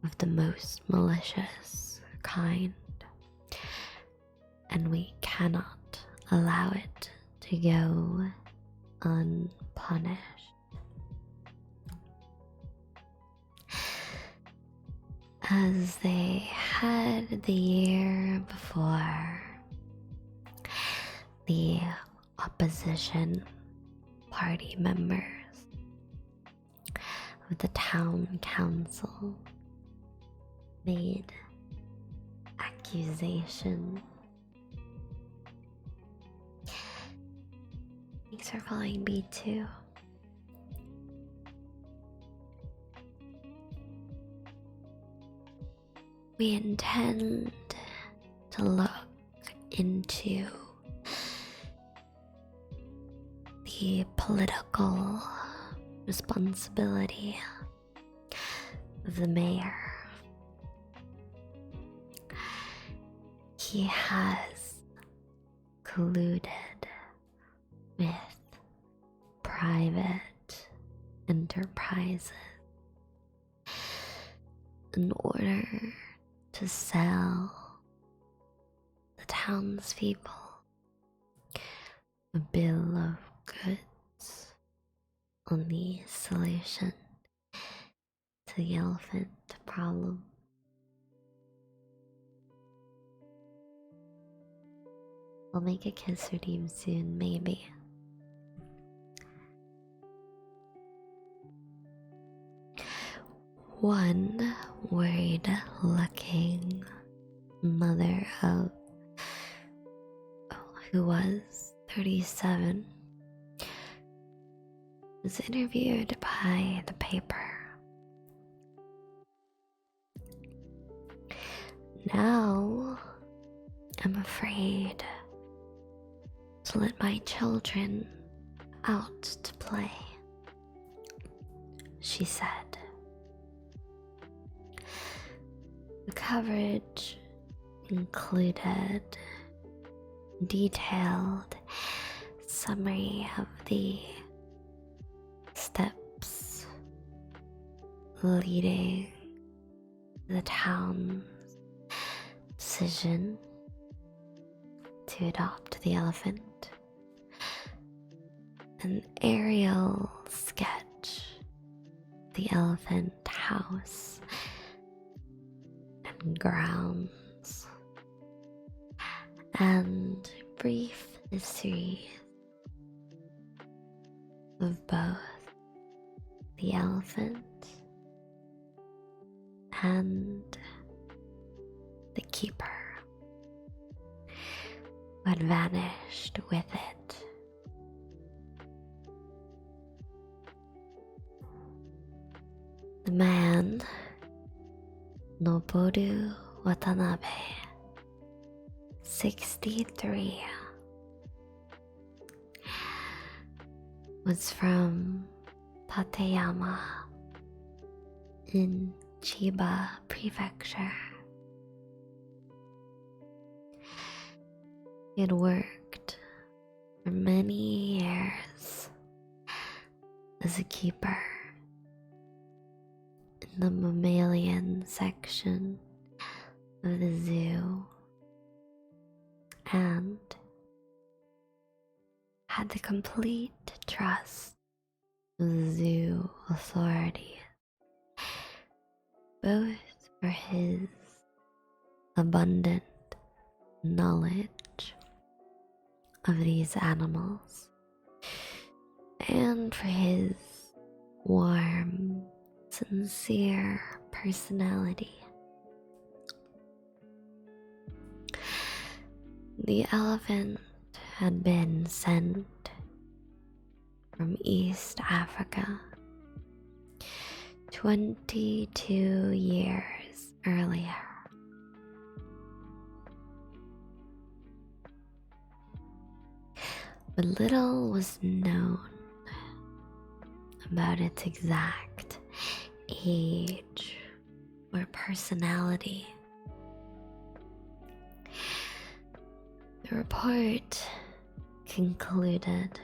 of the most malicious kind, and we cannot allow it to go unpunished. As they had the year before, the opposition party members of the town council made accusations. Thanks for following B2. We intend to look into the political responsibility of the mayor. He has colluded with private enterprises in order to sell the townspeople a bill of goods on the solution to the elephant problem. I'll make a kiss redeem soon, maybe. One worried looking mother of who was 37 was interviewed by the paper. Now I'm afraid to let my children out to play, she said. The coverage included detailed summary of the steps leading the town's decision to adopt the elephant, an aerial sketch of the elephant house and grounds, and brief histories of both the elephant and the keeper who had vanished with it. The man, Noboru Watanabe, 63, was from Tateyama in Chiba Prefecture. He had worked for many years as a keeper in the mammalian section of the zoo and had the complete trust of the zoo authorities, both for his abundant knowledge of these animals and for his warm, sincere personality. The elephant had been sent from East Africa 22 years earlier. But little was known about its exact age or personality. The report concluded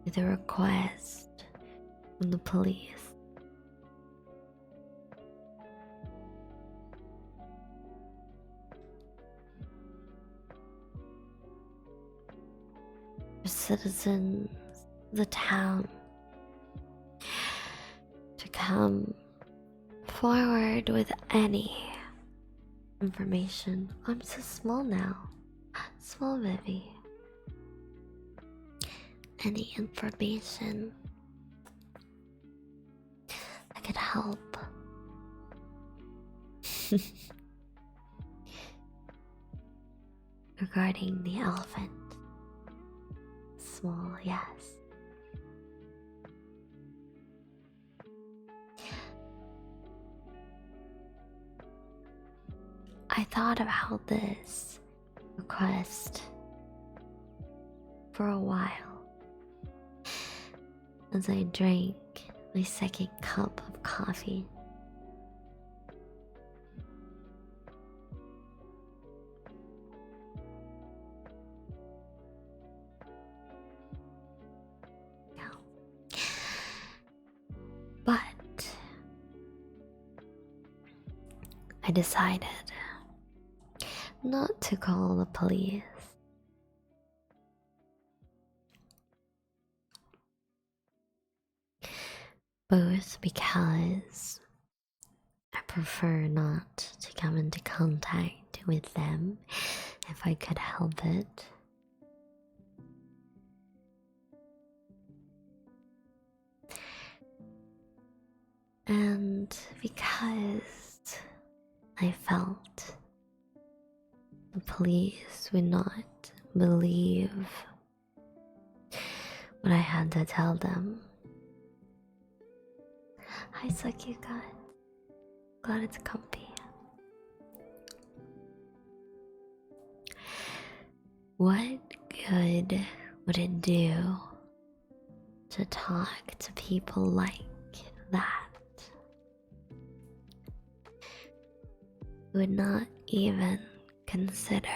with a request from the police citizens of the town to come forward with any information. I'm so small now. Small baby. Any information that could help. Regarding the elephant. Small, yes. I thought about this request for a while as I drank my second cup of coffee. But I decided not to call the police. Both because I prefer not to come into contact with them if I could help it. And because I felt the police would not believe what I had to tell them. Hi, Sucky God. Glad it's comfy. What good would it do to talk to people like that? Would not even consider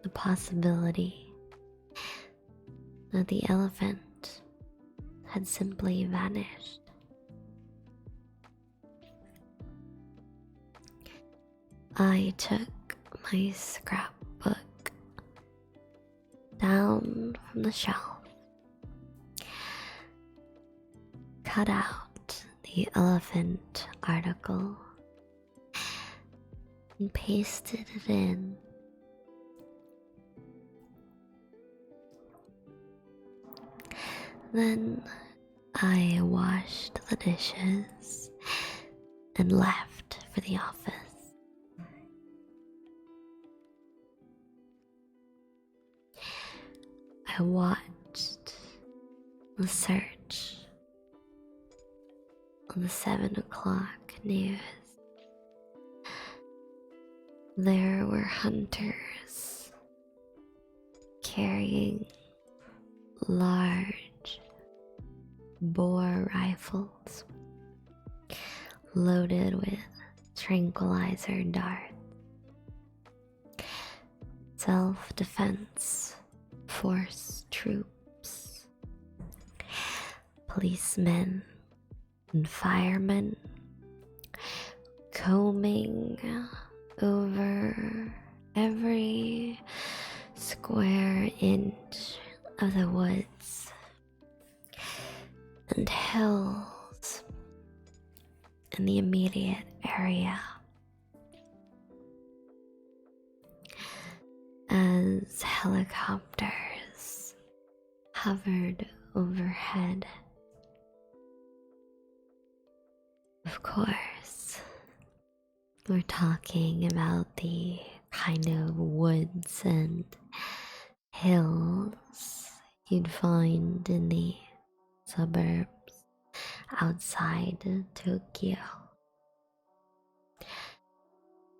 the possibility that the elephant had simply vanished. I took my scrapbook down from the shelf, cut out the elephant article, and pasted it in. Then I washed the dishes and left for the office. I watched the search on the 7 o'clock news. There were hunters carrying large bore rifles loaded with tranquilizer darts. Self-defense force troops, policemen and firemen combing over every square inch of the woods and hills in the immediate area. As helicopters hovered overhead. Of course, we're talking about the kind of woods and hills you'd find in the suburbs outside Tokyo.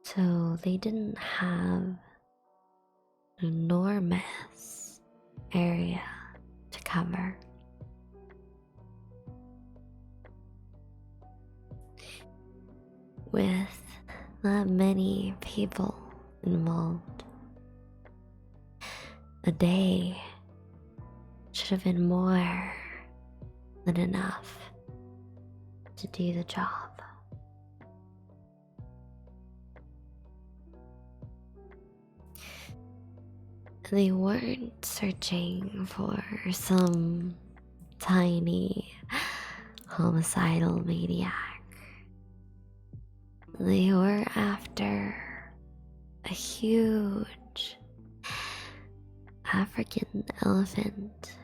So they didn't have an enormous area to cover. With not many people involved, a day should have been more than enough to do the job. They weren't searching for some tiny homicidal maniac. They were after a huge African elephant.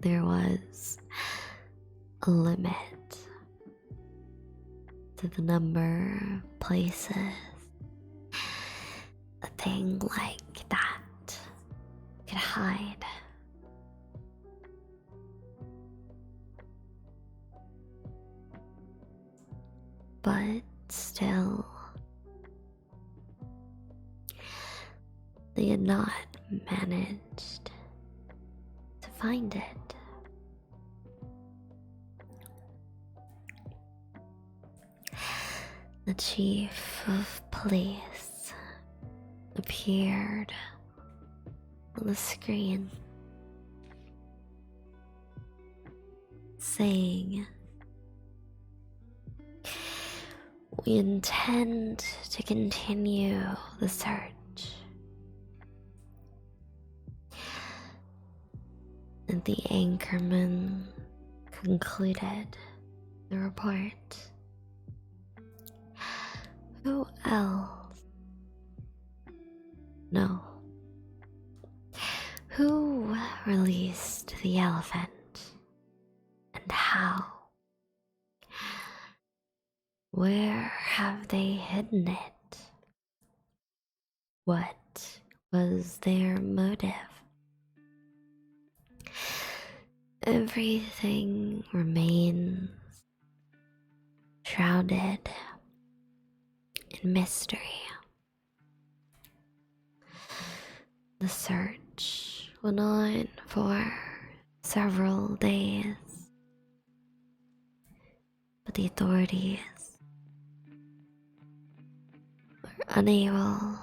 There was a limit to the number of places a thing like that could hide. But still, they had not managed to find it. The chief of police appeared on the screen, saying, "We intend to continue the search." And the anchorman concluded the report. Who else? No. Who released the elephant? And how? Where have they hidden it? What was their motive? Everything remains shrouded in mystery. The search went on for several days, but the authorities were unable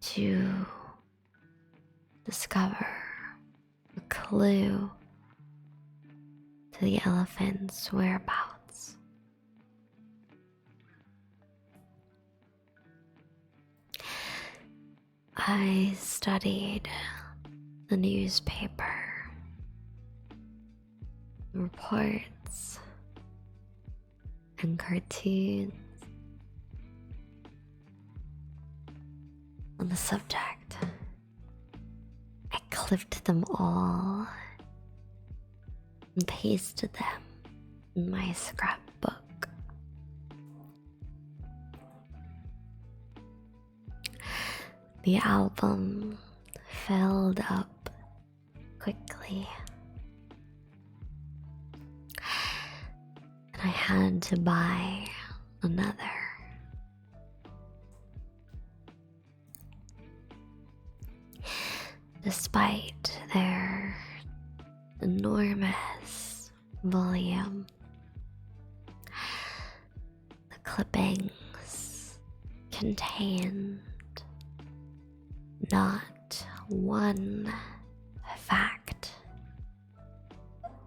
to discover a clue to the elephant's whereabouts. I studied the newspaper, reports, and cartoons on the subject. I clipped them all and pasted them in my scrapbook. The album filled up quickly, and I had to buy another. Despite their enormous volume, the clippings contained not one fact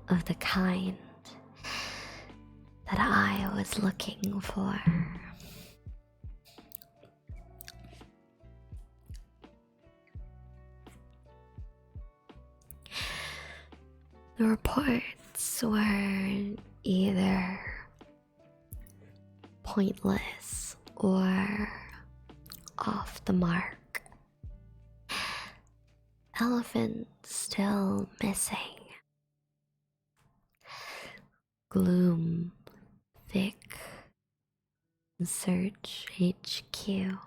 of the kind that I was looking for. The reports were either pointless or off the mark. Elephant still missing. Gloom thick. Search HQ.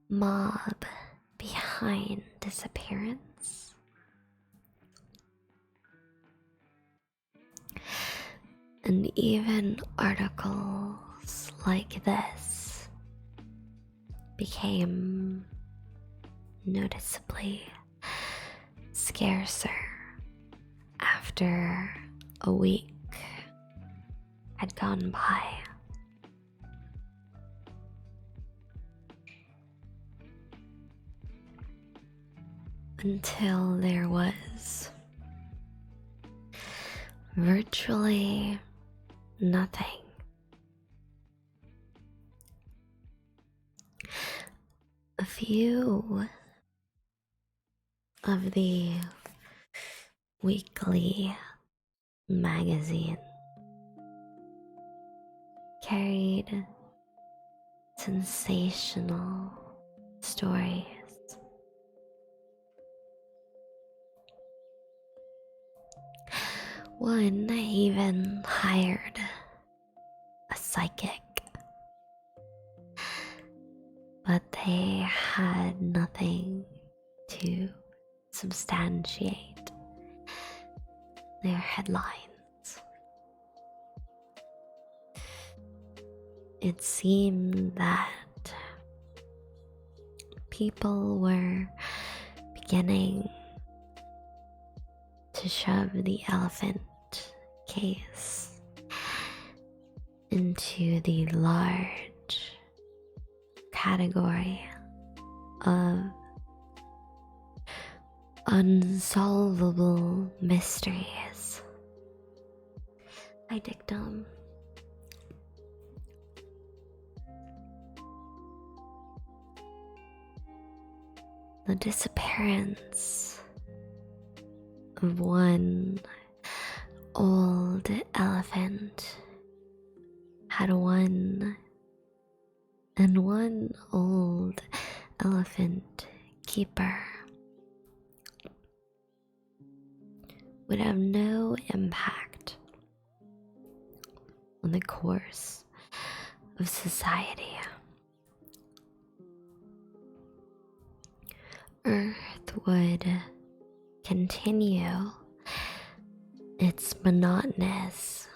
Mob behind disappearance. And even articles like this became noticeably scarcer after a week had gone by. Until there was virtually nothing a few of the weekly magazine carried sensational stories. One even hired a psychic, but they had nothing to substantiate their headlines. It seemed that people were beginning to shove the elephant case into the large category of unsolvable mysteries. I dictum. The disappearance of one old elephant had one old elephant keeper would have no impact on the course of society. Earth would continue its monotonous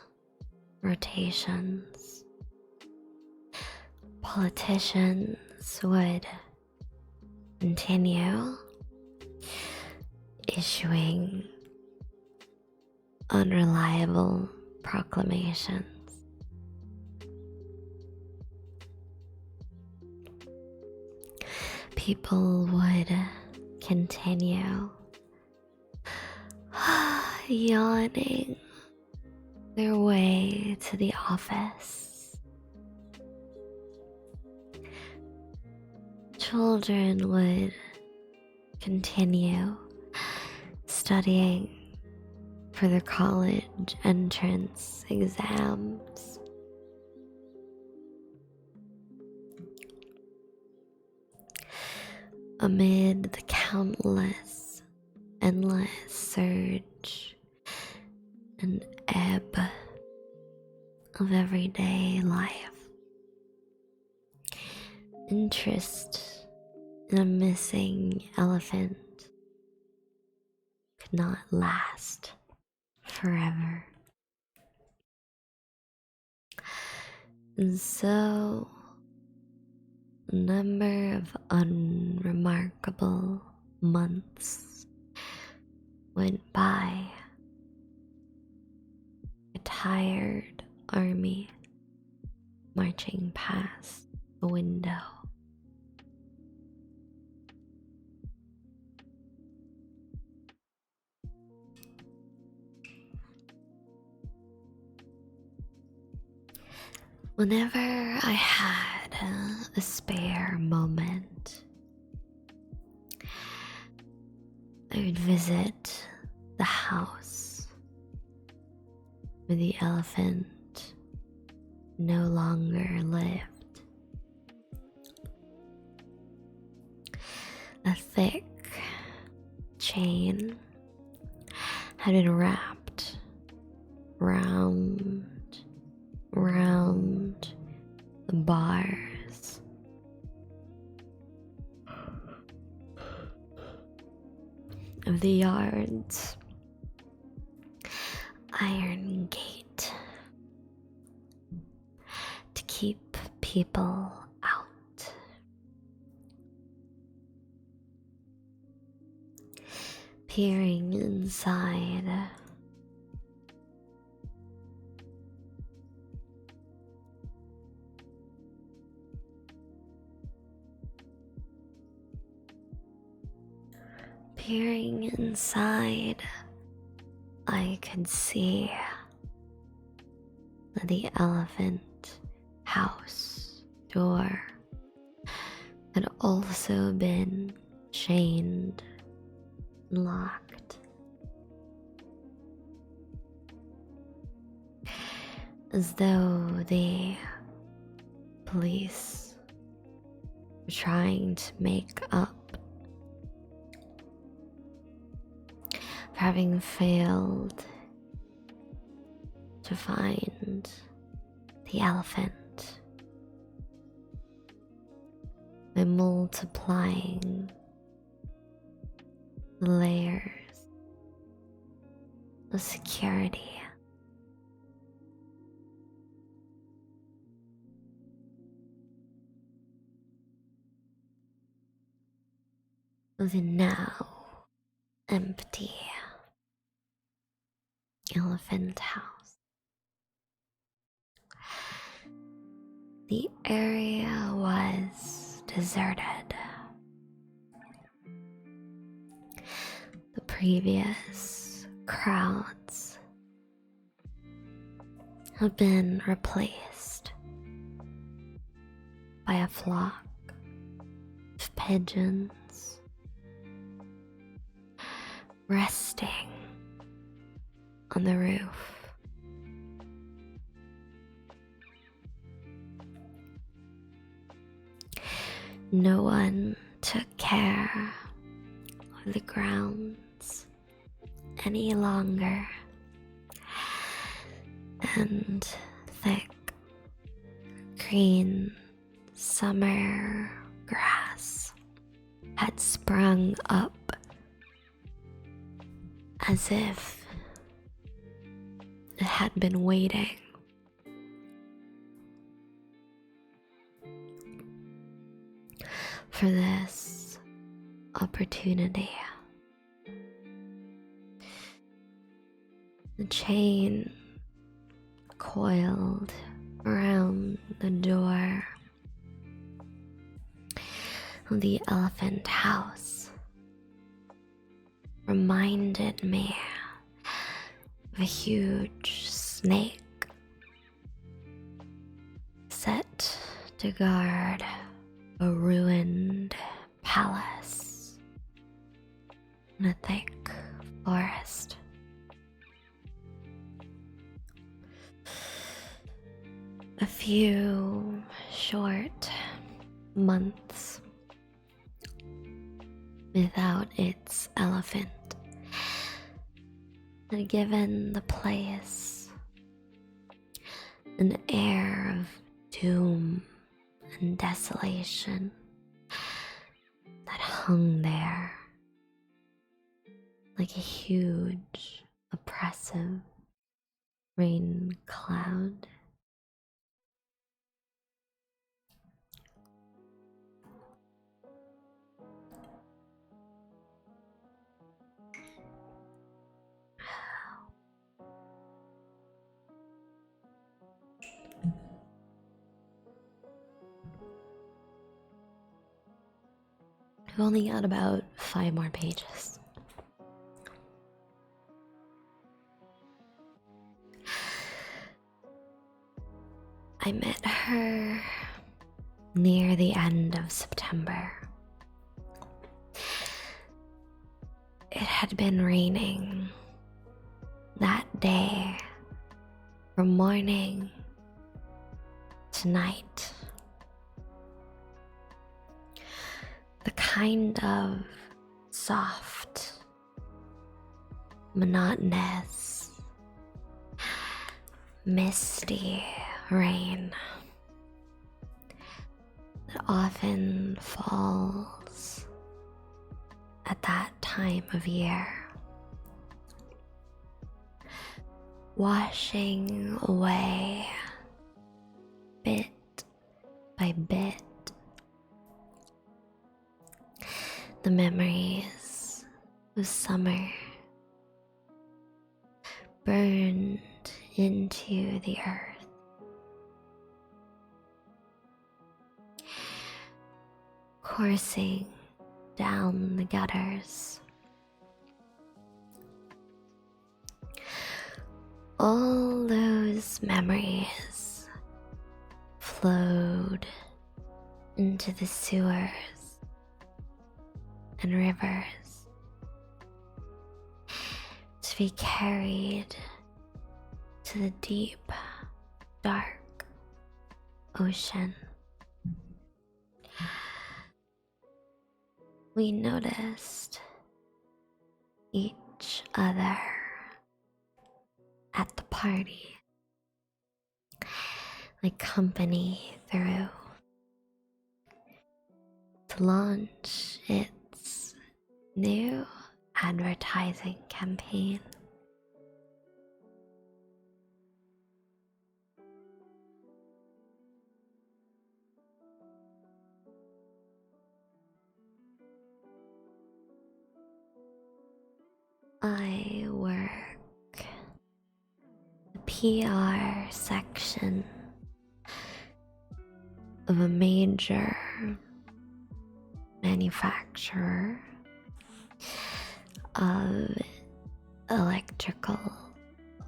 rotations. Politicians would continue issuing unreliable proclamations. People would continue yawning their way to the office. Children would continue studying for their college entrance exams. Amid the countless, endless surge and ebb of everyday life, interest in a missing elephant could not last forever. And so a number of unremarkable months went by. A tired army marching past the window. Whenever I had a spare moment, I would visit the house where the elephant no longer lived. A thick chain had been wrapped round the bars of the yard's iron gate to keep people out. Peering inside, I could see that the elephant house door had also been chained and locked, as though the police were trying to make up for having failed to find the elephant by multiplying the layers of security. Of the now empty elephant house. The area was deserted. The previous crowds have been replaced by a flock of pigeons resting on the roof. No one took care of the grounds any longer, and thick green summer grass had sprung up as if it had been waiting for this opportunity. The chain coiled around the door of the elephant house reminded me of a huge snake set to guard a ruined palace in a thick forest. A few short months without its elephant had given the place an air of doom and desolation that hung there like a huge, oppressive rain cloud. I've only got about 5 more pages. I met her near the end of September. It had been raining that day from morning to night. The kind of soft, monotonous, misty rain that often falls at that time of year, washing away bit by bit the memories of summer burned into the earth. Coursing down the gutters. All those memories flowed into the sewers and rivers to be carried to the deep, dark ocean. We noticed each other at the party, like company through to launch its new advertising campaign. I work the PR section of a major manufacturer of electrical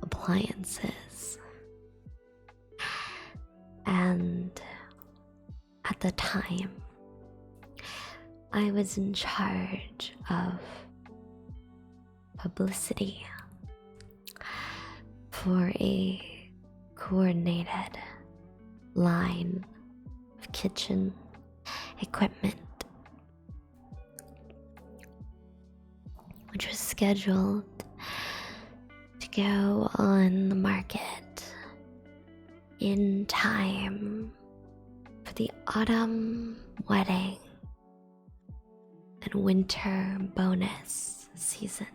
appliances, and at the time I was in charge of publicity for a coordinated line of kitchen equipment, which was scheduled to go on the market in time for the autumn wedding and winter bonus seasons.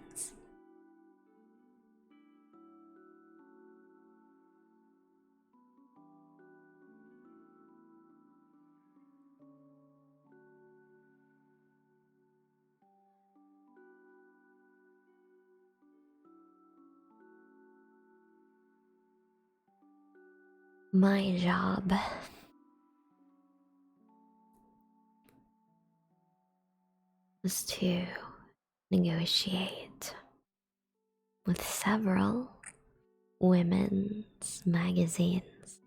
My job was to negotiate with several women's magazines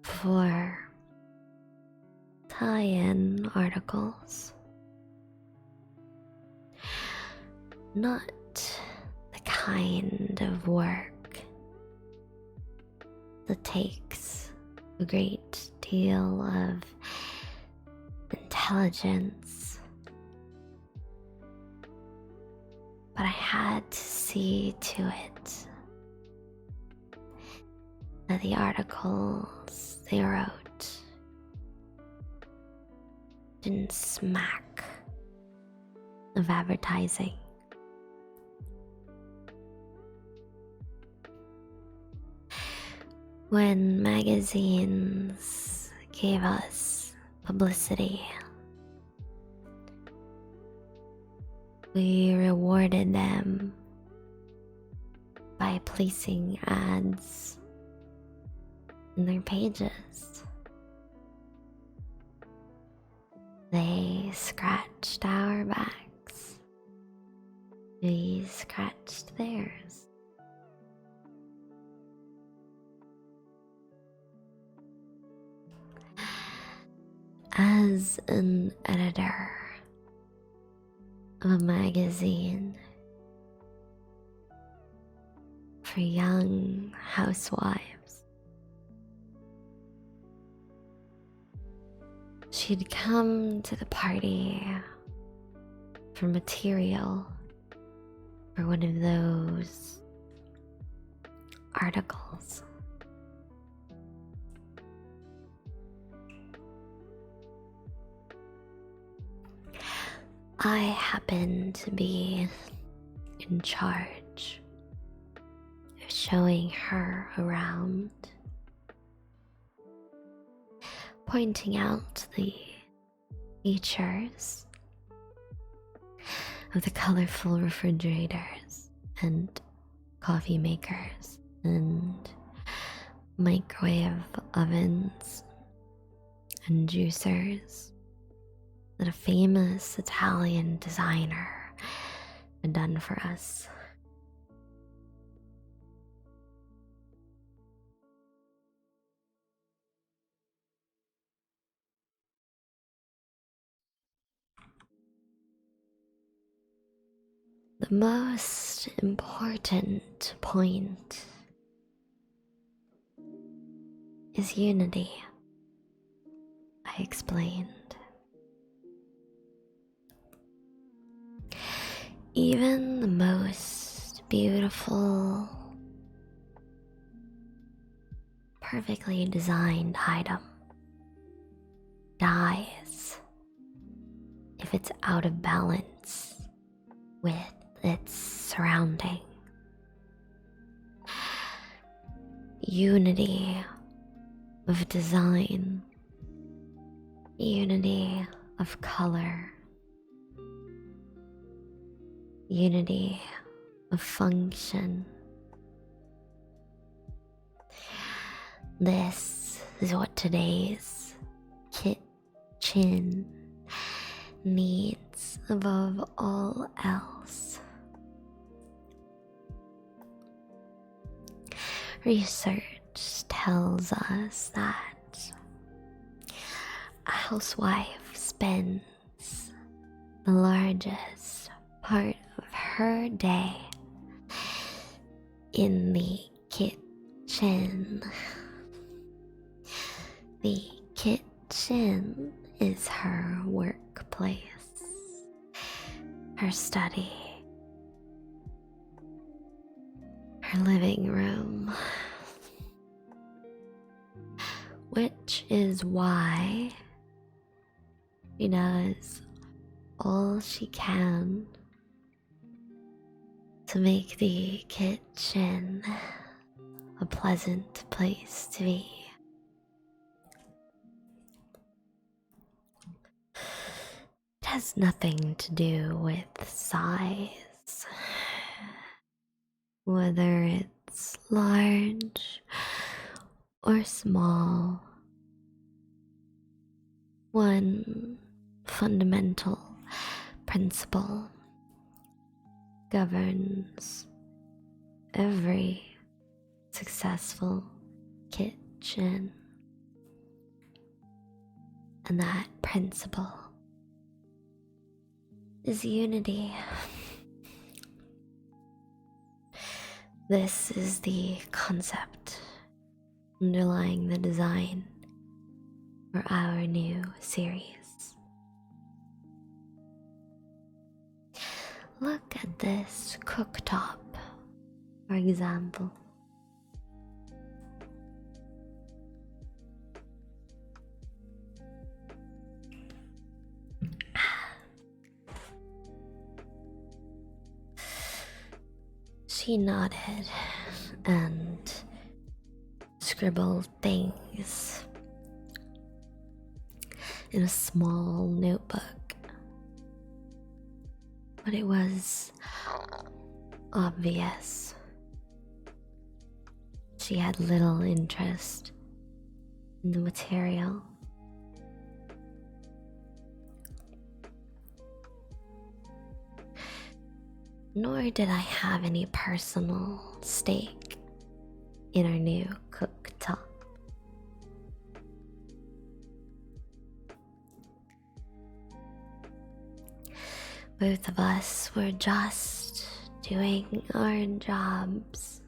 for tie-in articles. Not the kind of work that takes a great deal of intelligence, but I had to see to it that the articles they wrote didn't smack of advertising. When magazines gave us publicity, we rewarded them by placing ads in their pages. They scratched our backs, we scratched theirs. As an editor of a magazine for young housewives, she'd come to the party for material for one of those articles. I happen to be in charge of showing her around, pointing out the features of the colorful refrigerators and coffee makers and microwave ovens and juicers that a famous Italian designer had done for us. The most important point is unity, I explained. Even the most beautiful, perfectly designed item dies if it's out of balance with its surrounding. Unity of design, unity of color, unity of function. This is what today's kitchen needs above all else. Research tells us that a housewife spends the largest part of her day in the kitchen. The kitchen is her workplace, her study, her living room, which is why she does all she can to make the kitchen a pleasant place to be. It has nothing to do with size, whether it's large or small. One fundamental principle governs every successful kitchen, and that principle is unity. This is the concept underlying the design for our new series. Look at this cooktop, for example. She nodded and scribbled things in a small notebook, but it was obvious she had little interest in the material. Nor did I have any personal stake in our new cooktop. Both of us were just doing our jobs.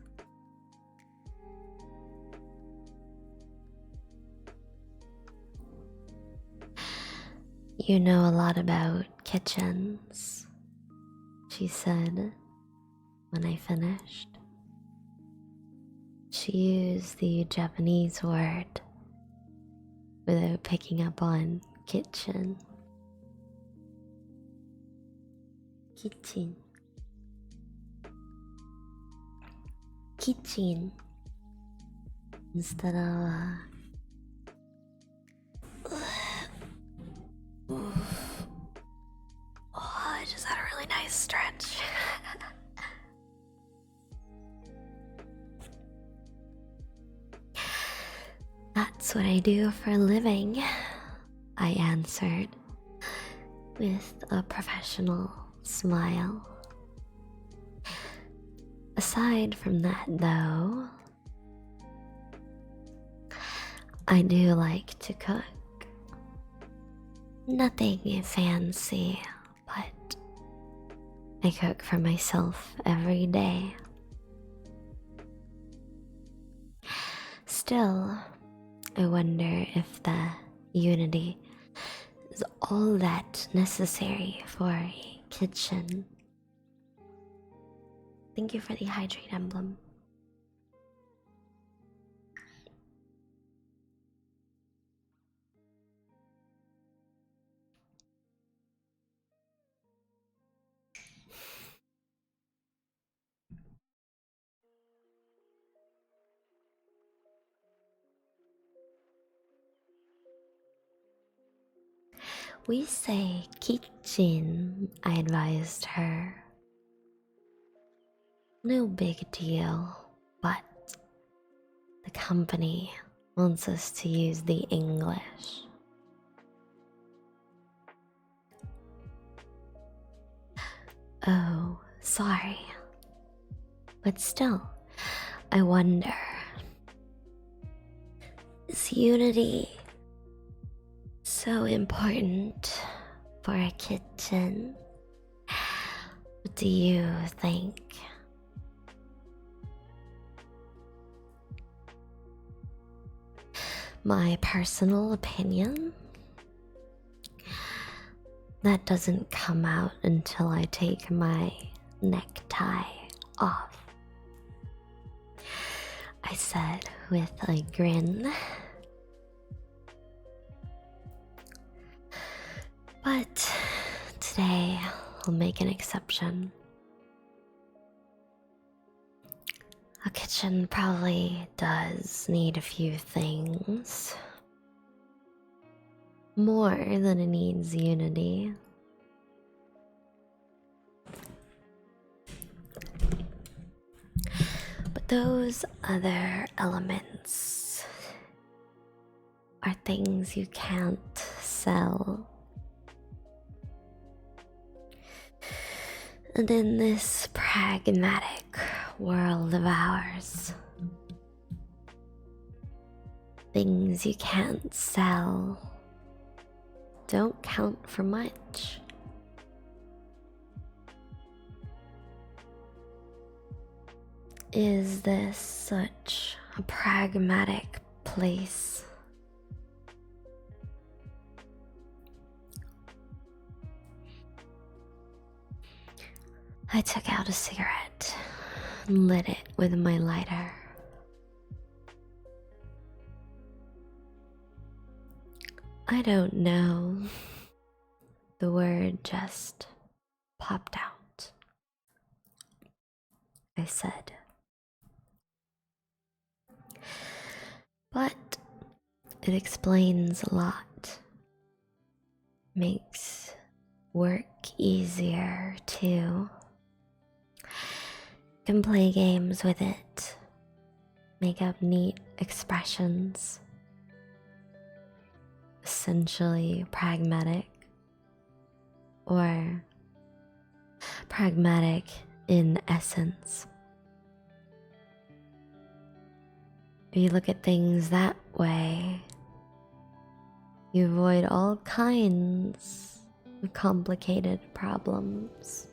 You know a lot about kitchens, she said when I finished. She used the Japanese word without picking up on kitchen. Kitchen. Kitchen. Instead of I just had a really nice stretch. That's what I do for a living, I answered with a professional smile. Aside from that, though, I do like to cook. Nothing fancy, but I cook for myself every day. Still, I wonder if the unity is all that necessary for a kitchen. Thank you for the hydrate emblem. We say kitchen, I advised her. No big deal, but the company wants us to use the English. Oh, sorry. But still, I wonder, is unity so important for a kitchen? What do you think? My personal opinion? That doesn't come out until I take my necktie off, I said with a grin. But today I'll make an exception. A kitchen probably does need a few things. More than it needs unity. But those other elements are things you can't sell. And in this pragmatic world of ours, things you can't sell don't count for much. Is this such a pragmatic place? I took out a cigarette and lit it with my lighter. I don't know. The word just popped out. I said. But it explains a lot. Makes work easier too. Can play games with it. Make up neat expressions. Essentially pragmatic, or pragmatic in essence. If you look at things that way, you avoid all kinds of complicated problems.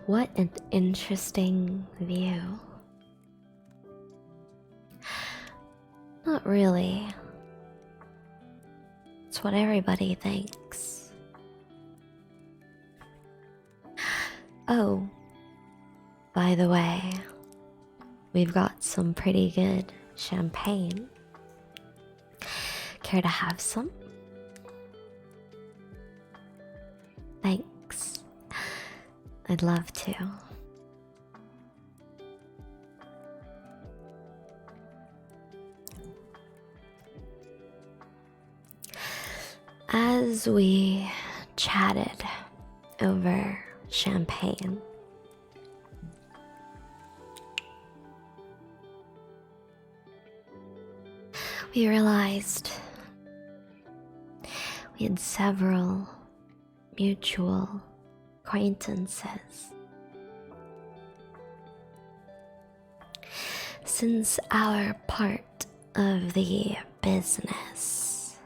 What an interesting view. Not really. It's what everybody thinks. Oh, by the way, we've got some pretty good champagne. Care to have some? Thanks. I'd love to. As we chatted over champagne, we realized we had several mutual acquaintances. Since our part of the business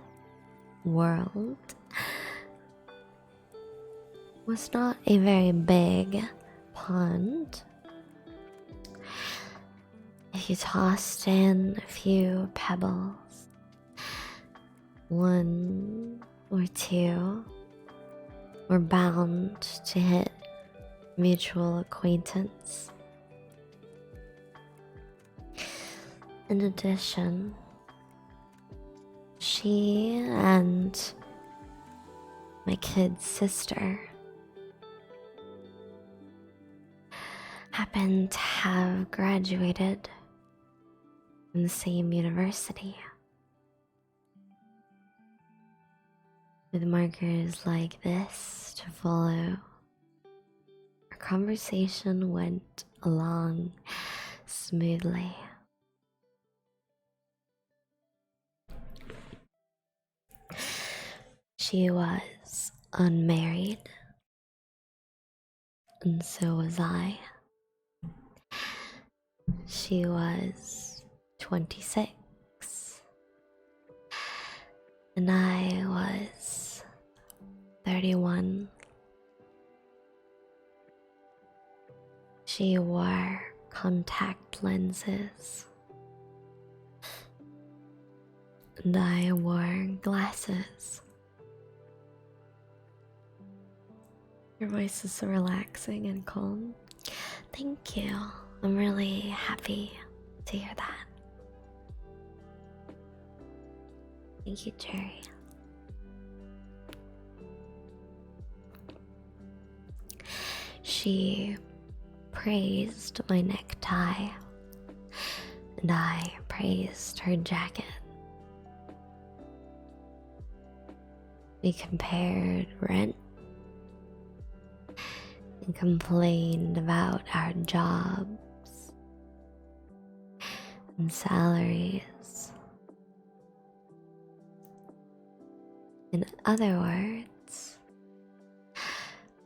world was not a very big pond. If you tossed in a few pebbles, one or two were bound to hit mutual acquaintance. In addition, she and my kid's sister happened to have graduated from the same university. With markers like this to follow, our conversation went along smoothly. She was unmarried, and so was I. She was 26, and I was 31. She wore contact lenses, and I wore glasses. Your voice is so relaxing and calm. Thank you. I'm really happy to hear that. Thank you, Jerry. She praised my necktie, and I praised her jacket. We compared rent and complained about our jobs and salaries. In other words,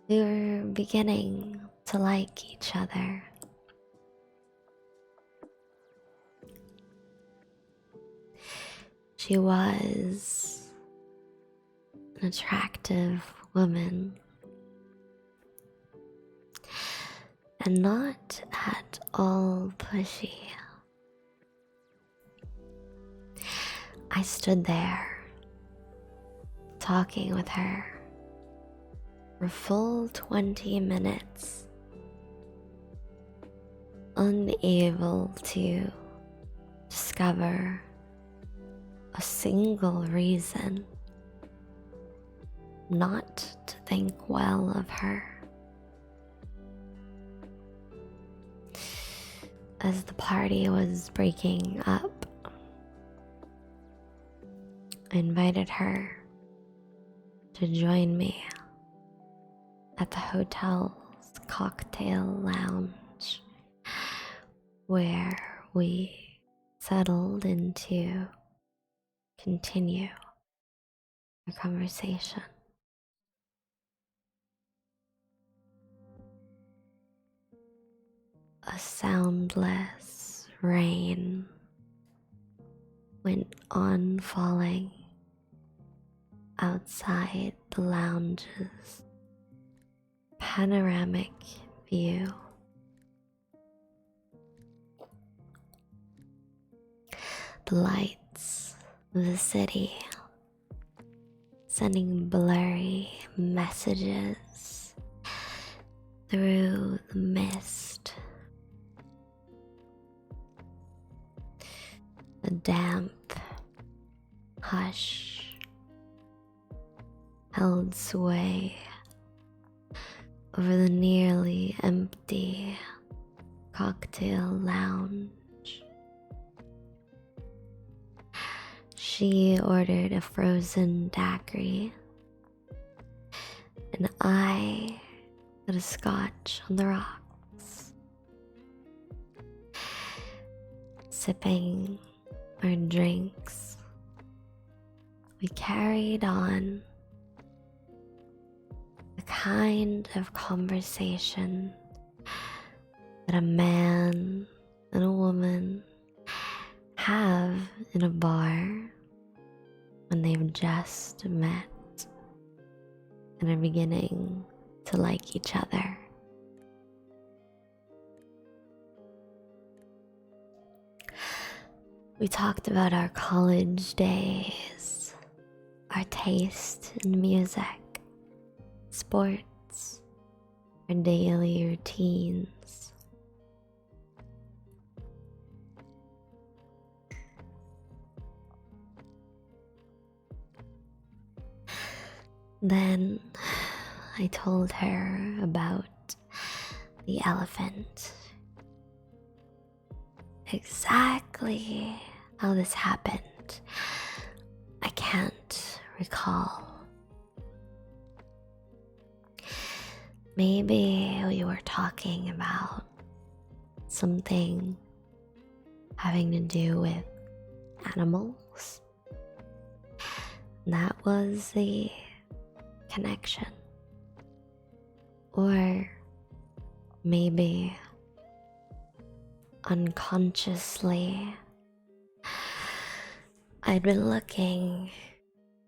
we were beginning to like each other. She was an attractive woman, and not at all pushy. I stood there talking with her for a full 20 minutes, unable to discover a single reason not to think well of her. As the party was breaking up, I invited her to join me at the hotel's cocktail lounge, where we settled in to continue our conversation. A soundless rain went on falling outside the lounge's panoramic view. The lights of the city sending blurry messages through the mist. A damp hush held sway over the nearly empty cocktail lounge. She ordered a frozen daiquiri, and I got a scotch on the rocks. Sipping our drinks, we carried on the kind of conversation that a man and a woman have in a bar when they've just met and are beginning to like each other. We talked about our college days, our taste in music, sports, our daily routines. Then I told her about the elephant. Exactly how this happened, I can't recall. Maybe we were talking about something having to do with animals. That was the connection. Or maybe unconsciously, I'd been looking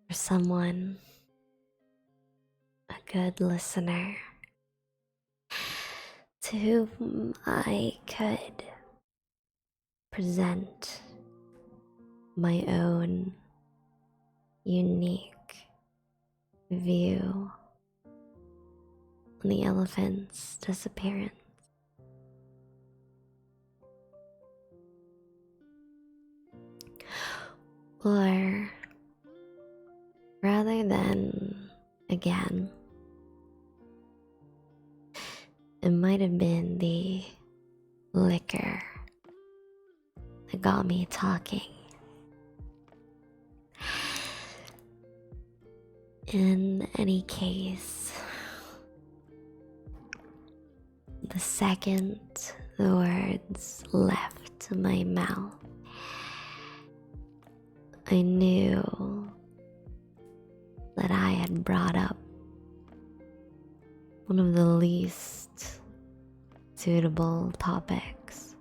for someone, a good listener, to whom I could present my own unique view on the elephant's disappearance. Or rather than again, it might have been the liquor that got me talking. In any case, the second the words left my mouth, I knew that I had brought up one of the least suitable topics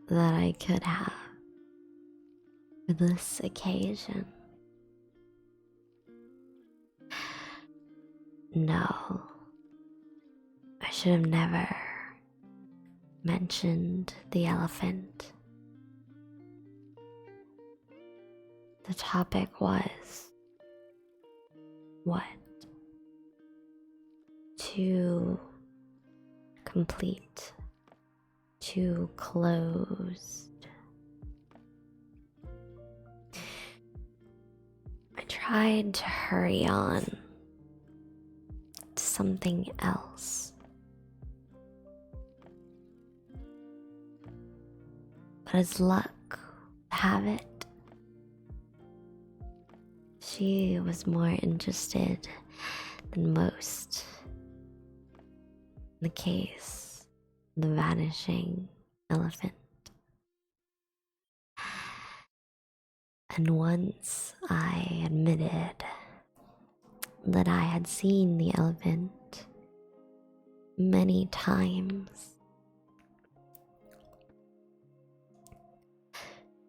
that I could have for this occasion. No, I should have never mentioned the elephant. The topic was what? Too complete, too closed. I tried to hurry on to something else, but as luck would have it, she was more interested than most in the case of the vanishing elephant. And once I admitted that I had seen the elephant many times,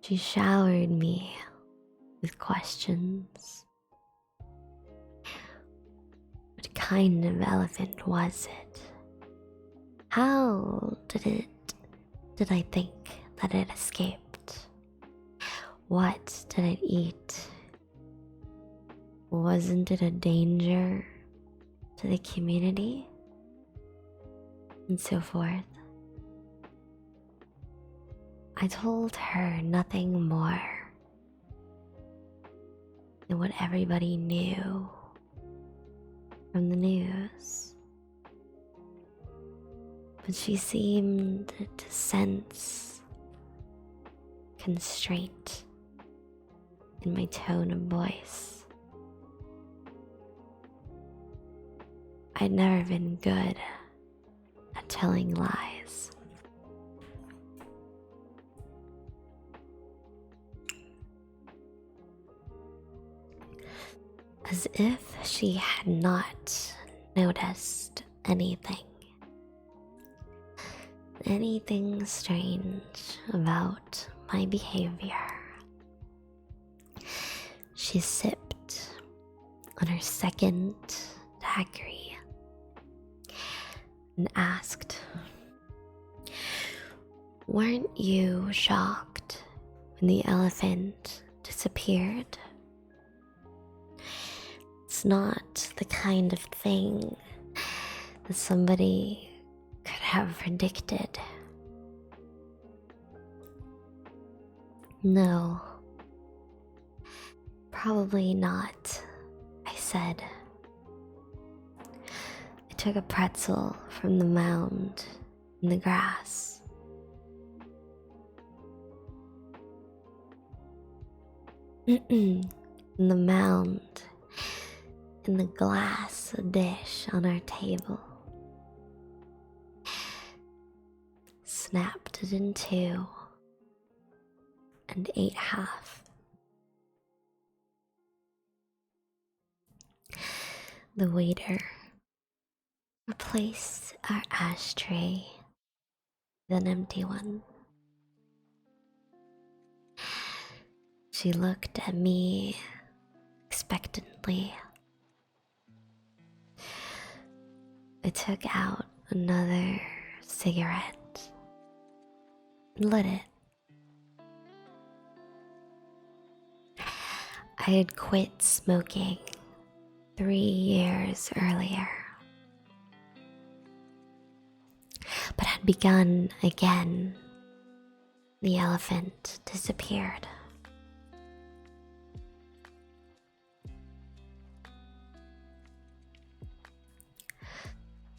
she showered me with questions. What kind of elephant was it? How did I think that it escaped? What did it eat? Wasn't it a danger to the community? And so forth. I told her nothing more than what everybody knew from the news. But she seemed to sense constraint in my tone of voice. I'd never been good at telling lies. As if she had not noticed anything strange about my behavior, She sipped on her second daiquiri and asked, "Weren't you shocked when the elephant disappeared? It's not the kind of thing that somebody could have predicted." "No, probably not," I said. I took a pretzel from the mound in the grass. In the mound in the glass dish on our table. Snapped it in two and ate half. The waiter replaced our ashtray with an empty one. She looked at me expectantly. I took out another cigarette and lit it. I had quit smoking 3 years earlier, but had begun again. The elephant disappeared.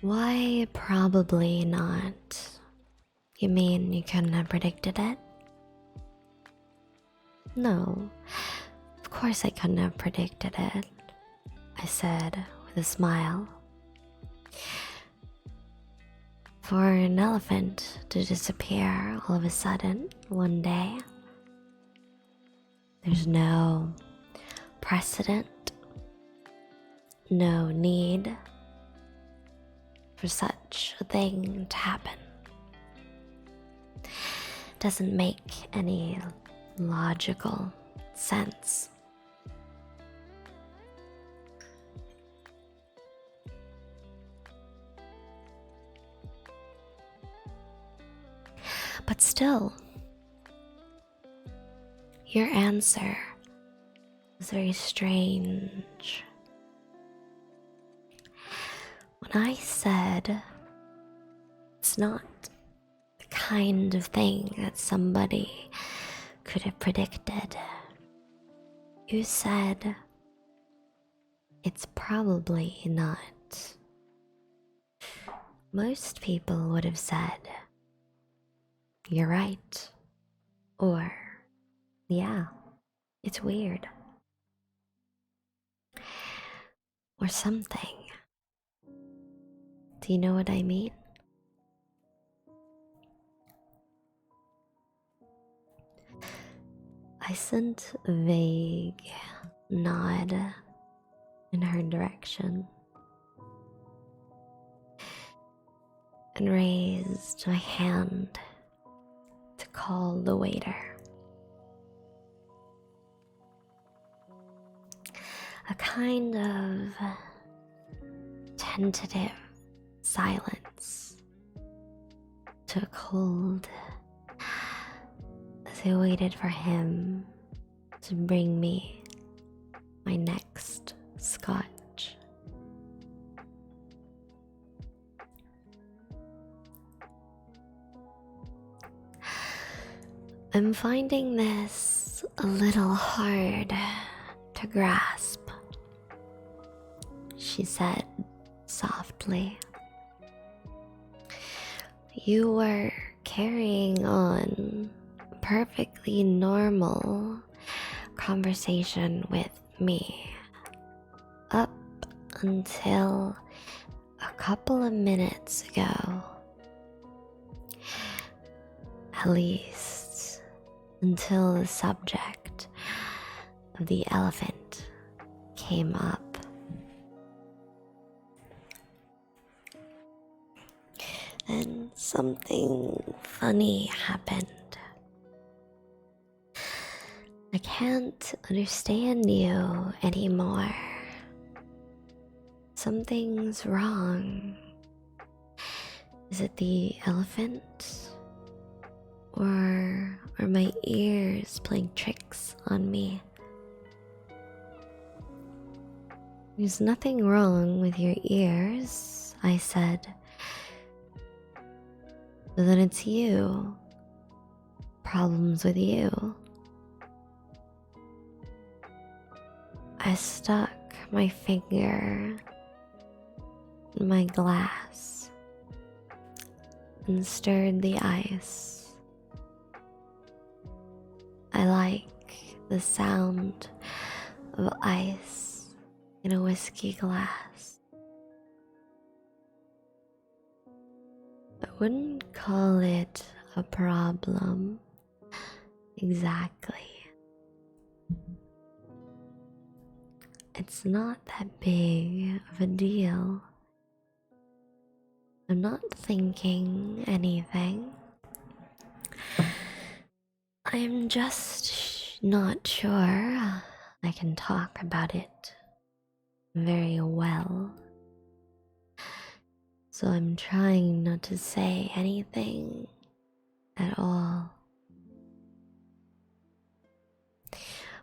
"Why probably not? You mean you couldn't have predicted it?" "No, of course I couldn't have predicted it," I said with a smile. "For an elephant to disappear all of a sudden one day, there's no precedent, no need for such a thing to happen. Doesn't make any logical sense." "But still, your answer was very strange. When I said it's not the kind of thing that somebody could have predicted, you said it's probably not. Most people would have said, you're right, or yeah, it's weird, or something. Do you know what I mean?" I sent a vague nod in her direction and raised my hand to call the waiter. A kind of tentative silence took hold as I waited for him to bring me my next scotch. "I'm finding this a little hard to grasp," she said softly. "You were carrying on a perfectly normal conversation with me up until a couple of minutes ago. At least until the subject of the elephant came up. Then something funny happened. I can't understand you anymore. Something's wrong. Is it the elephant? Or are my ears playing tricks on me? There's nothing wrong with your ears, I said. So then it's you. Problems with you. I stuck my finger in my glass and stirred the ice. I like the sound of ice in a whiskey glass. I wouldn't call it a problem exactly. It's not that big of a deal. I'm not thinking anything. I'm just not sure I can talk about it very well. So I'm trying not to say anything at all.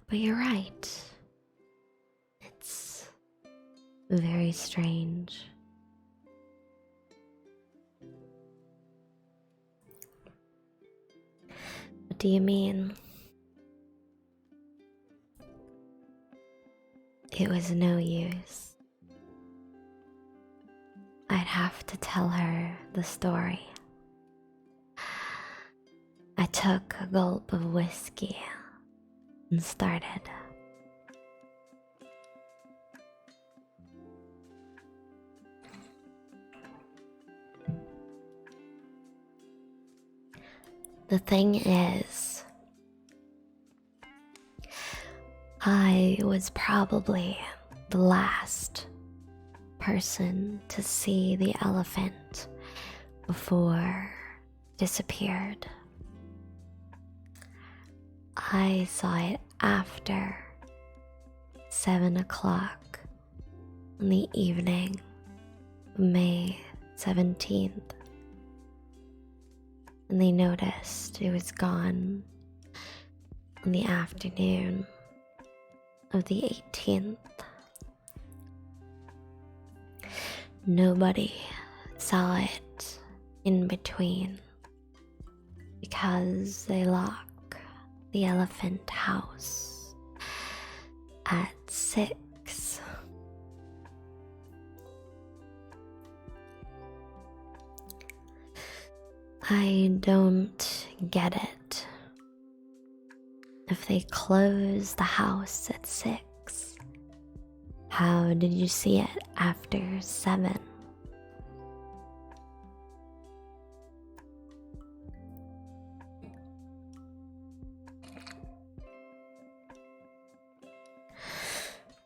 But you're right. It's very strange. What do you mean? It was no use. I'd have to tell her the story. I took a gulp of whiskey and started. The thing is, I was probably the last person to see the elephant before it disappeared. I saw it after 7 o'clock in the evening of May 17th. And they noticed it was gone in the afternoon of the 18th. Nobody saw it in between because they lock the elephant house at 6. I don't get it. If they close the house at 6, how did you see it after 7?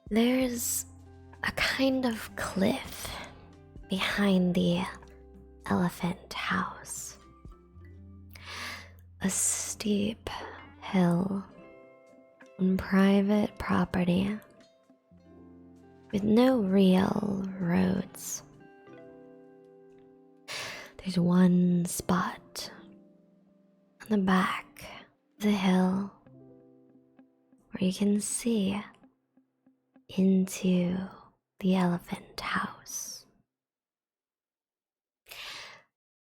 There's a kind of cliff behind the elephant house. A steep hill on private property with no real roads. There's one spot on the back of the hill where you can see into the elephant house.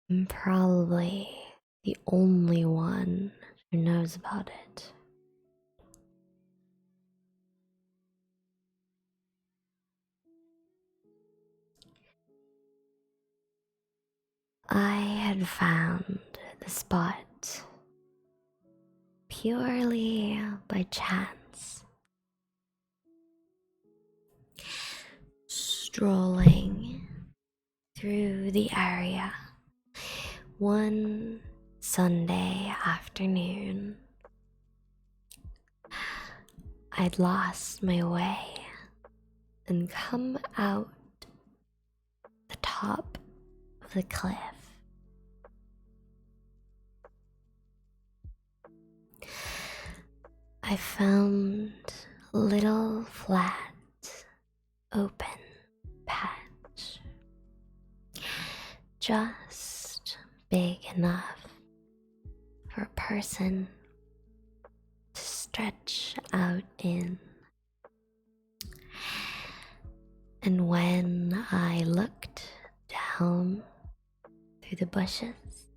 I'm probably the only one who knows about it. I had found the spot purely by chance. Strolling through the area one Sunday afternoon, I'd lost my way and come out the top of the cliff. I found a little flat, open patch, just big enough for a person to stretch out in. And when I looked down through the bushes,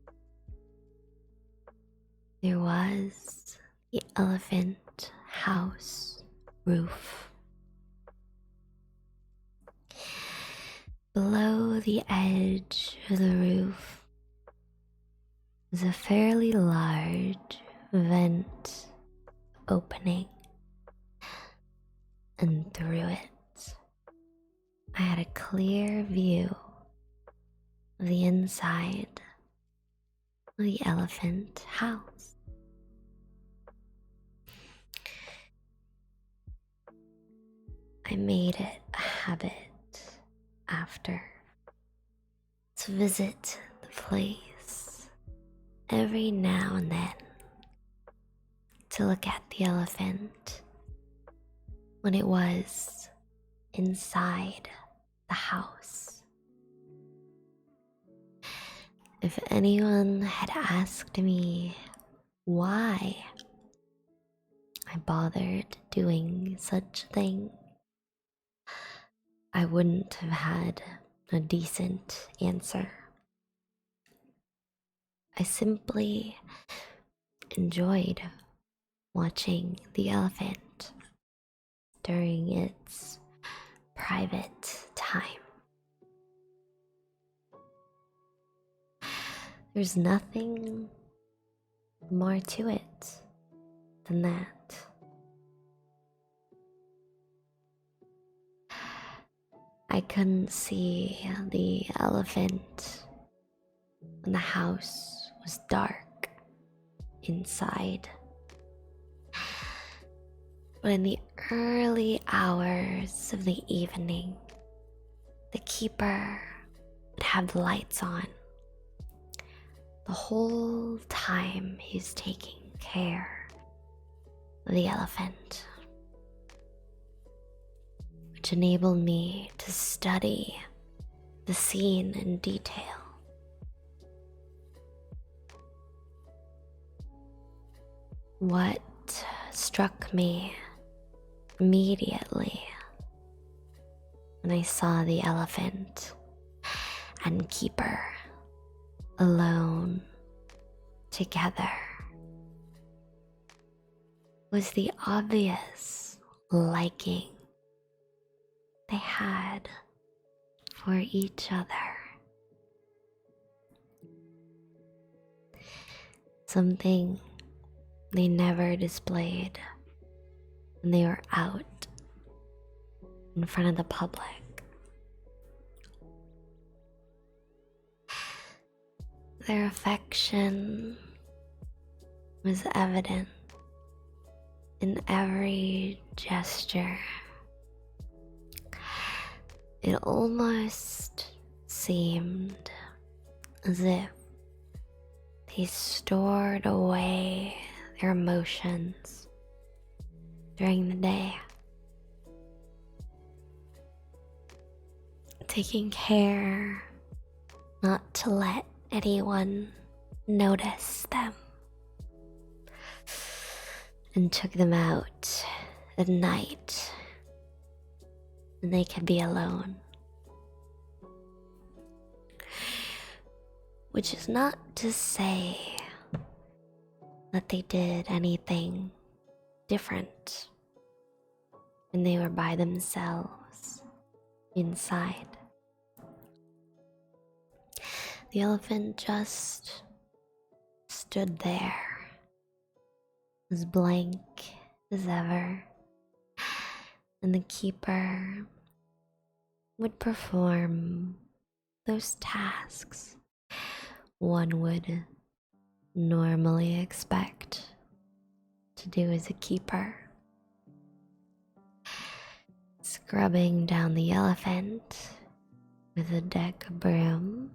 there was the elephant house roof. Below the edge of the roof was a fairly large vent opening, and through it I had a clear view of the inside of the elephant house. I made it a habit after to visit the place every now and then to look at the elephant when it was inside the house. If anyone had asked me why I bothered doing such a thing, I wouldn't have had a decent answer. I simply enjoyed watching the elephant during its private time. There's nothing more to it than that. I couldn't see the elephant when the house was dark inside. But in the early hours of the evening, the keeper would have the lights on the whole time he's taking care of the elephant, which enabled me to study the scene in detail. What struck me immediately when I saw the elephant and keeper alone together was the obvious liking they had for each other. Something they never displayed when they were out in front of the public. Their affection was evident in every gesture. It almost seemed as if they stored away their emotions during the day, taking care not to let anyone notice them, and took them out at night when they could be alone. Which is not to say that they did anything different when they were by themselves inside. The elephant just stood there, as blank as ever, and the keeper would perform those tasks one would normally expect to do as a keeper. Scrubbing down the elephant with a deck broom,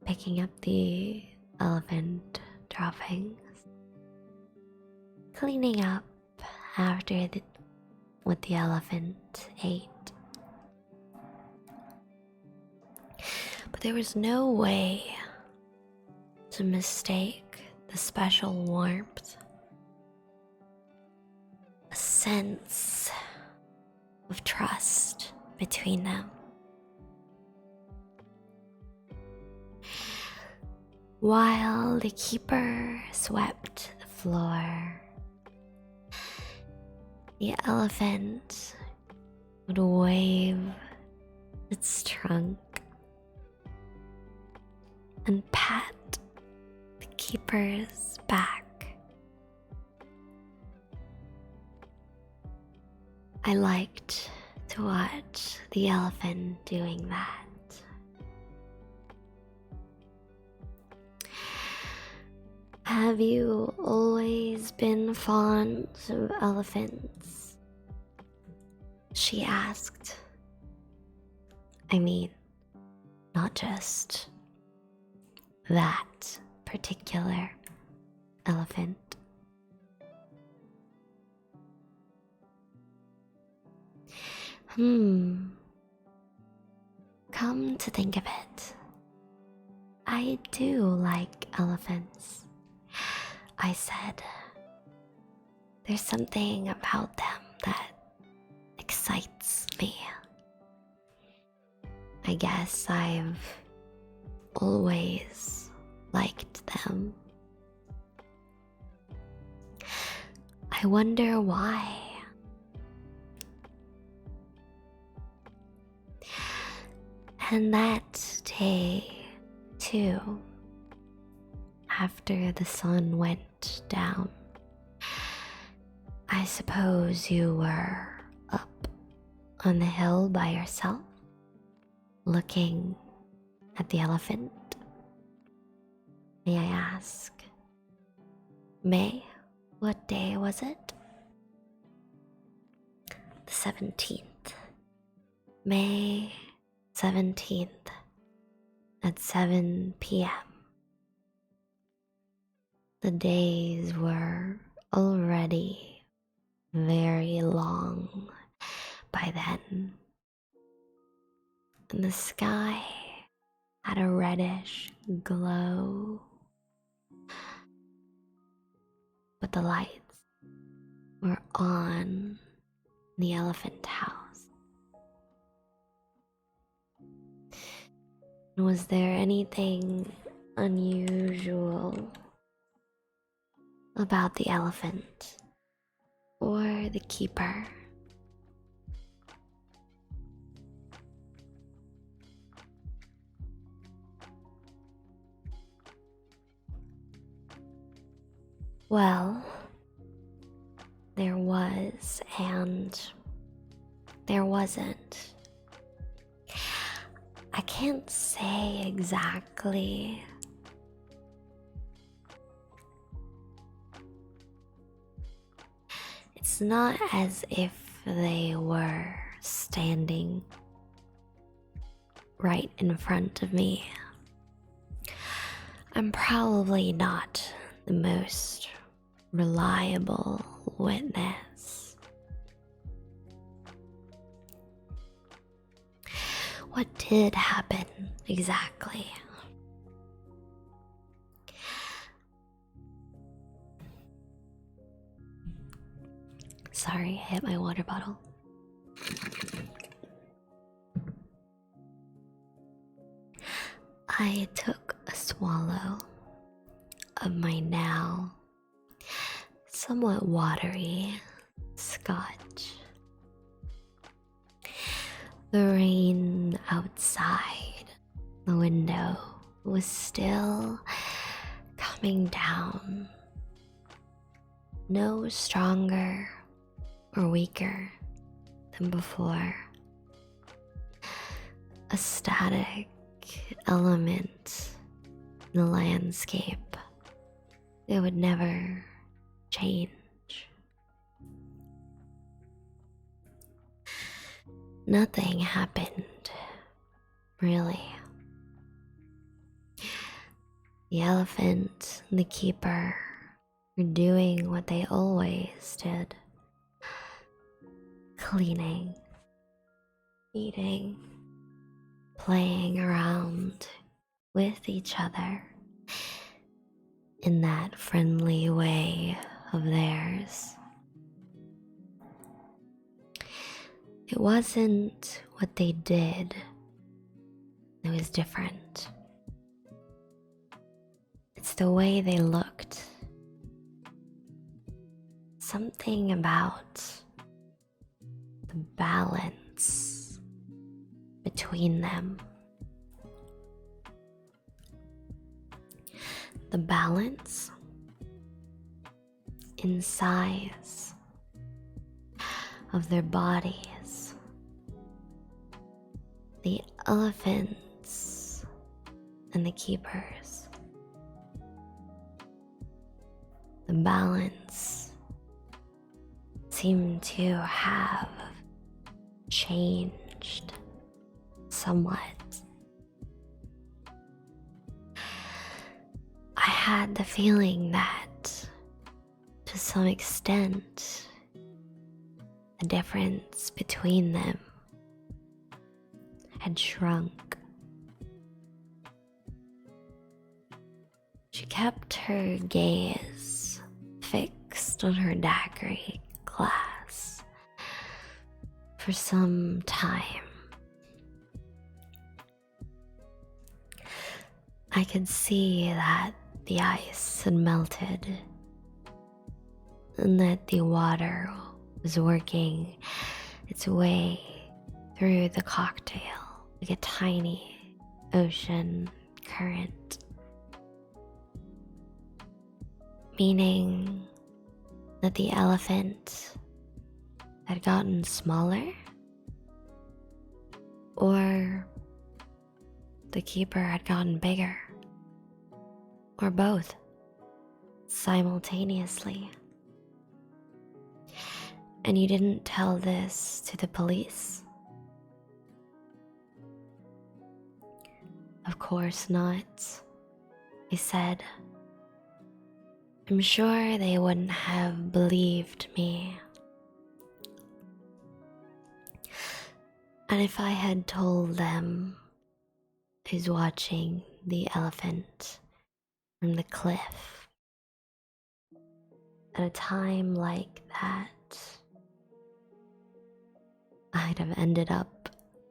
picking up the elephant droppings, cleaning up after what the elephant ate. But there was no way to mistake the special warmth, a sense of trust between them. While the keeper swept the floor, the elephant would wave its trunk and pat the keeper's back. I liked to watch the elephant doing that. Have you always been fond of elephants? She asked. I mean, not just that particular elephant. Come to think of it, I do like elephants, I said. There's something about them that excites me. I guess I've always liked them. I wonder why. And that day, too, after the sun went down, I suppose you were up on the hill by yourself, looking at the elephant. May I ask? May, what day was it? The 17th. May 17th at 7 p.m. The days were already very long by then, and the sky had a reddish glow, but the lights were on the elephant house. Was there anything unusual about the elephant or the keeper? Well, there was and there wasn't. I can't say exactly. It's not as if they were standing right in front of me. I'm probably not the most reliable witness. What did happen exactly? Sorry, I hit my water bottle. I took a swallow of my now somewhat watery scotch. The rain outside the window was still coming down, no stronger or weaker than before. A static element in the landscape that would never change. Nothing happened, really. The elephant, the keeper, were doing what they always did: cleaning, eating, playing around with each other in that friendly way of theirs. It wasn't what they did that was different. It's the way they looked. Something about the balance between them. The balance in size of their bodies. The elephants and the keepers. The balance seemed to have changed somewhat. I had the feeling that, to some extent, the difference between them had shrunk. She kept her gaze fixed on her daiquiri glass for some time. I could see that the ice had melted and that the water was working its way through the cocktail like a tiny ocean current. Meaning that the elephant had gotten smaller, or the keeper had gotten bigger, or both simultaneously. And you didn't tell this to the police? Of course not, I said. I'm sure they wouldn't have believed me. And if I had told them I was watching the elephant from the cliff at a time like that, I'd have ended up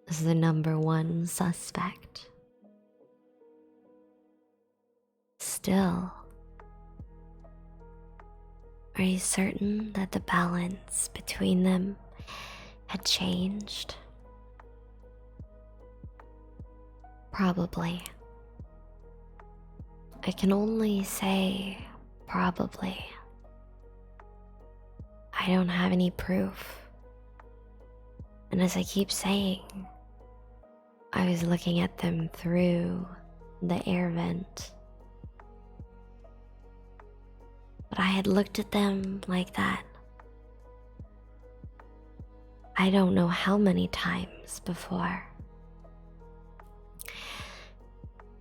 as the #1 suspect. Still, are you certain that the balance between them had changed? Probably. I can only say probably. I don't have any proof. And as I keep saying, I was looking at them through the air vent. But I had looked at them like that I don't know how many times before.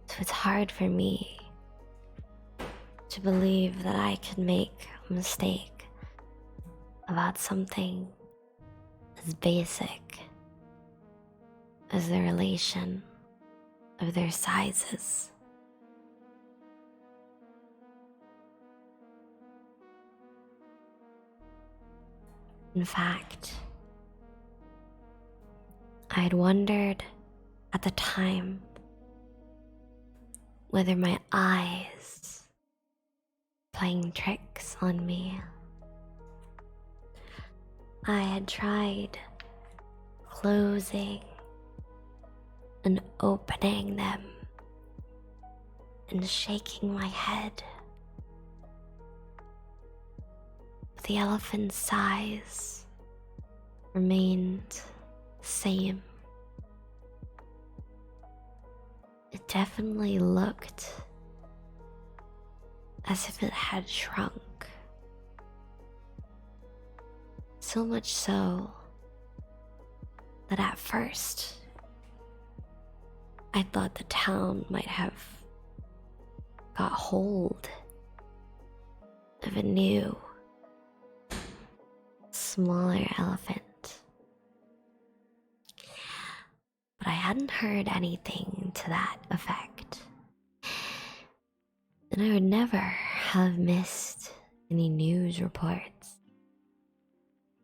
So it's hard for me to believe that I could make a mistake about something as basic as the relation of their sizes. In fact, I had wondered at the time whether my eyes were playing tricks on me. I had tried closing and opening them and shaking my head. The elephant's size remained the same. It definitely looked as if it had shrunk. So much so that at first I thought the town might have got hold of of a new, smaller elephant. But I hadn't heard anything to that effect. And I would never have missed any news reports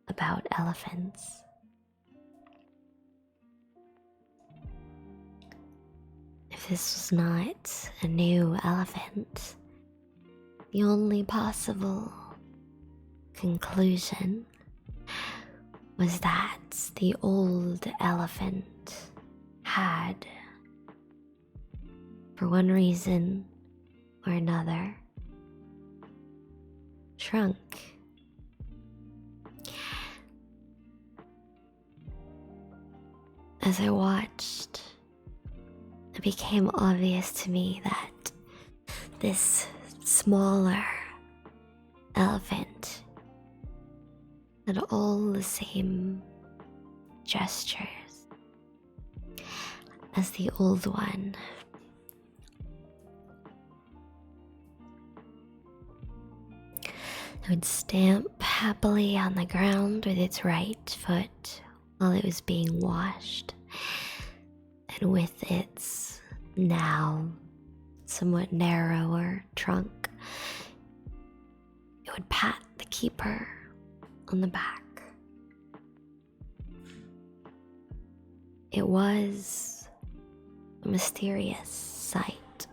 about elephants. If this was not a new elephant, the only possible conclusion was that the old elephant had, for one reason or another, shrunk. As I watched, it became obvious to me that this smaller elephant had all the same gestures as the old one. It would stamp happily on the ground with its right foot while it was being washed, and with its now somewhat narrower trunk, it would pat the keeper on the back. It was a mysterious sight.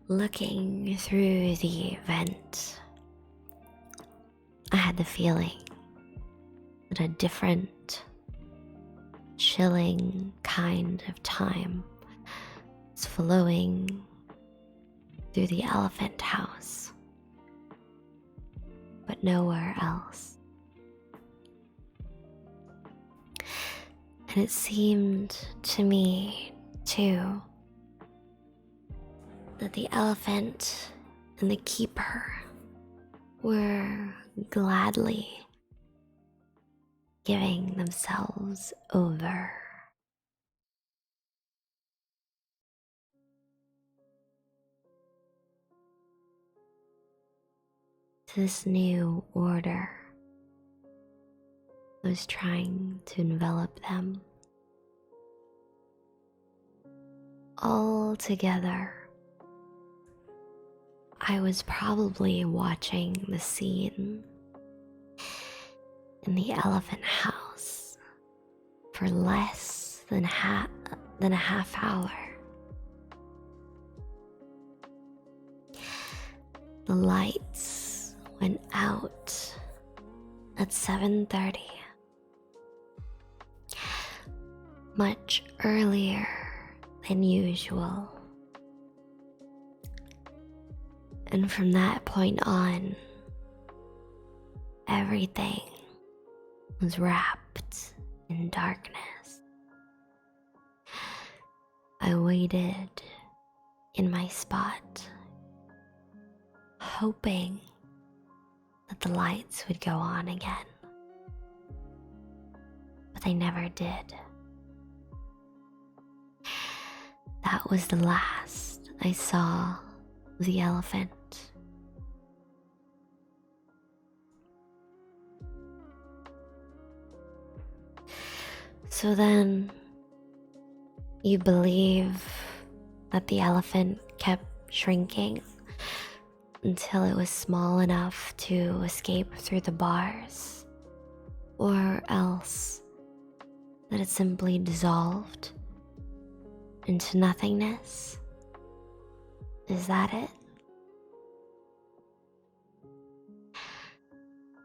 Looking through the vent, I had the feeling that a different, chilling kind of time was flowing through the elephant house, but nowhere else. And it seemed to me, too, that the elephant and the keeper were gladly giving themselves over. To this new order that was trying to envelop them. All together, I was probably watching the scene in the elephant house for less than a half hour. The lights went out at 7:30, much earlier than usual. And from that point on, everything was wrapped in darkness. I waited in my spot, hoping that the lights would go on again. But they never did. That was the last I saw of the elephant. So then, you believe that the elephant kept shrinking until it was small enough to escape through the bars, or else that it simply dissolved into nothingness? Is that it?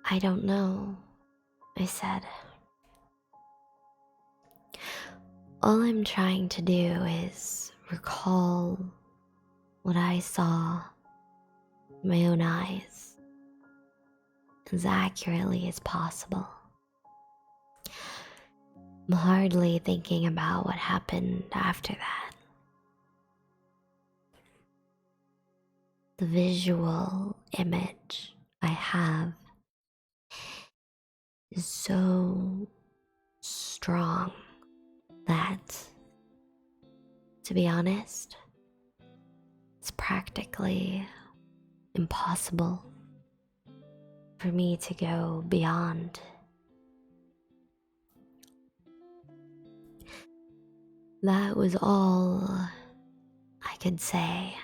I don't know, I said. All I'm trying to do is recall what I saw with my own eyes as accurately as possible. I'm hardly thinking about what happened after that. The visual image I have is so strong that, to be honest, it's practically impossible for me to go beyond. That was all I could say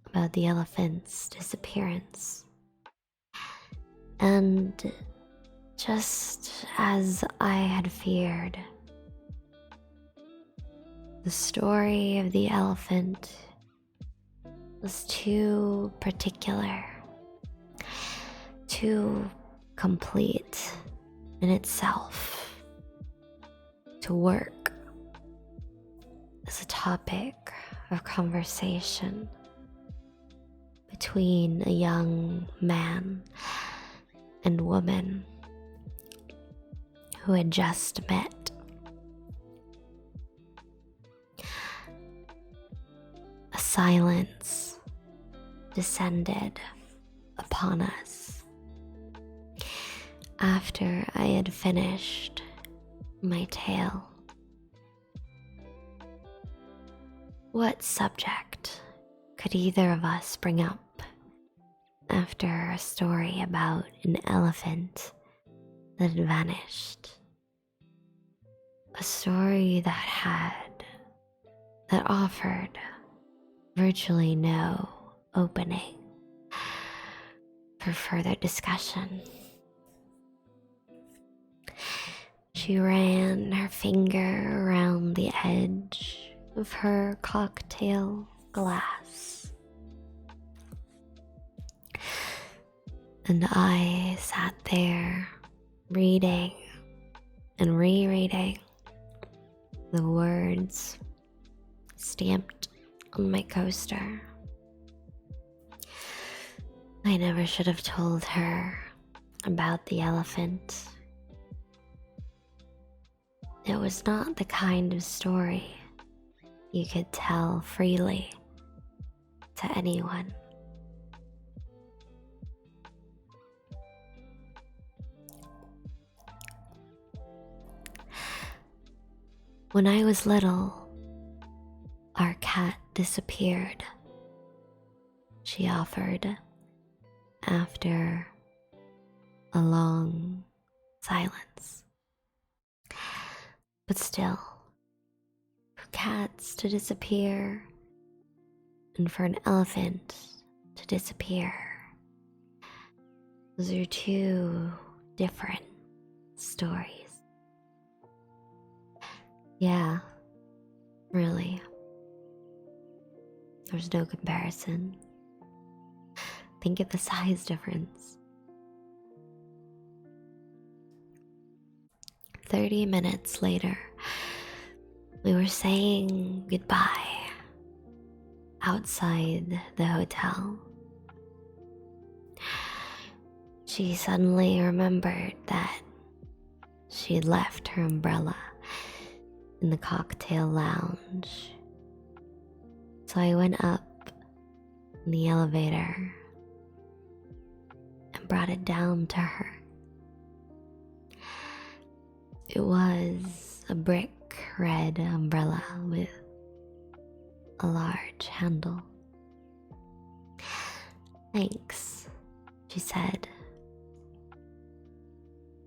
about the elephant's disappearance. And just as I had feared, the story of the elephant was too particular, too complete in itself to work as a topic of conversation between a young man and woman who had just met. A silence descended upon us after I had finished my tale. What subject could either of us bring up after a story about an elephant that had vanished? A story that offered virtually no opening for further discussion. She ran her finger around the edge of her cocktail glass, and I sat there reading and rereading the words stamped on my coaster. I never should have told her about the elephant. It was not the kind of story you could tell freely to anyone. When I was little, our cat disappeared, she offered after a long silence. But still, for cats to disappear and for an elephant to disappear, those are two different stories. Yeah, really. There's no comparison. Think of the size difference. 30 minutes later, we were saying goodbye outside the hotel. She suddenly remembered that she had left her umbrella in the cocktail lounge. So I went up in the elevator and brought it down to her. It was a brick red umbrella with a large handle. Thanks, she said.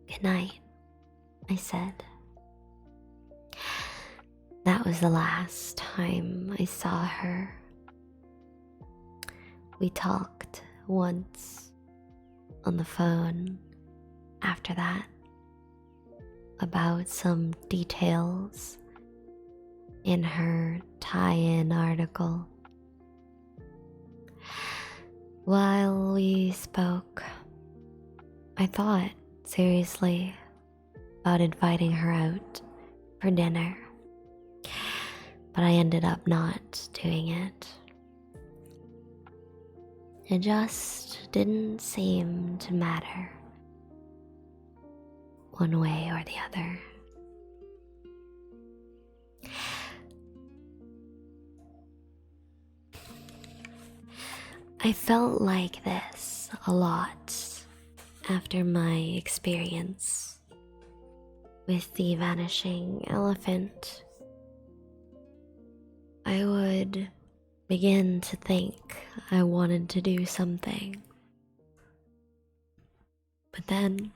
Good night, I said. That was the last time I saw her. We talked once on the phone after that about some details in her tie-in article. While we spoke, I thought seriously about inviting her out for dinner, but I ended up not doing it. It just didn't seem to matter one way or the other. I felt like this a lot after my experience with the vanishing elephant. I would begin to think I wanted to do something. But then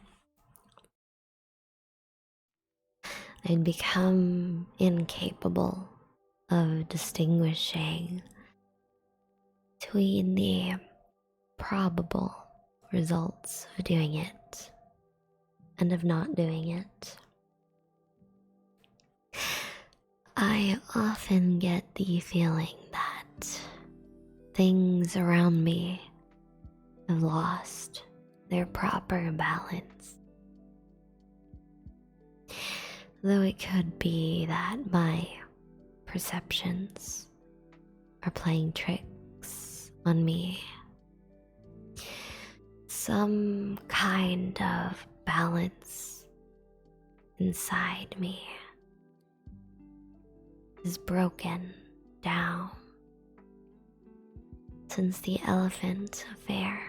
I'd become incapable of distinguishing between the probable results of doing it and of not doing it. I often get the feeling that things around me have lost their proper balance. Though it could be that my perceptions are playing tricks on me. Some kind of balance inside me is broken down since the elephant affair.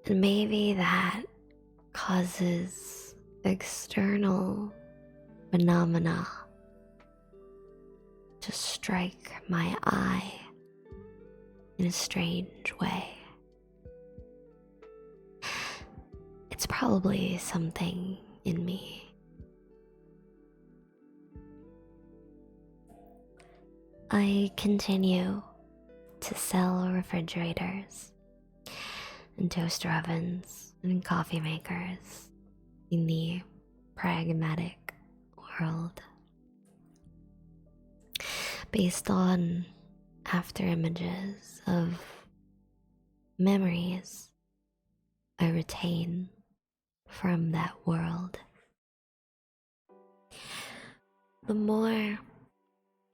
And maybe that causes external phenomena to strike my eye in a strange way. It's probably something in me. I continue to sell refrigerators and toaster ovens and coffee makers in the pragmatic world, based on after images of memories I retain from that world. The more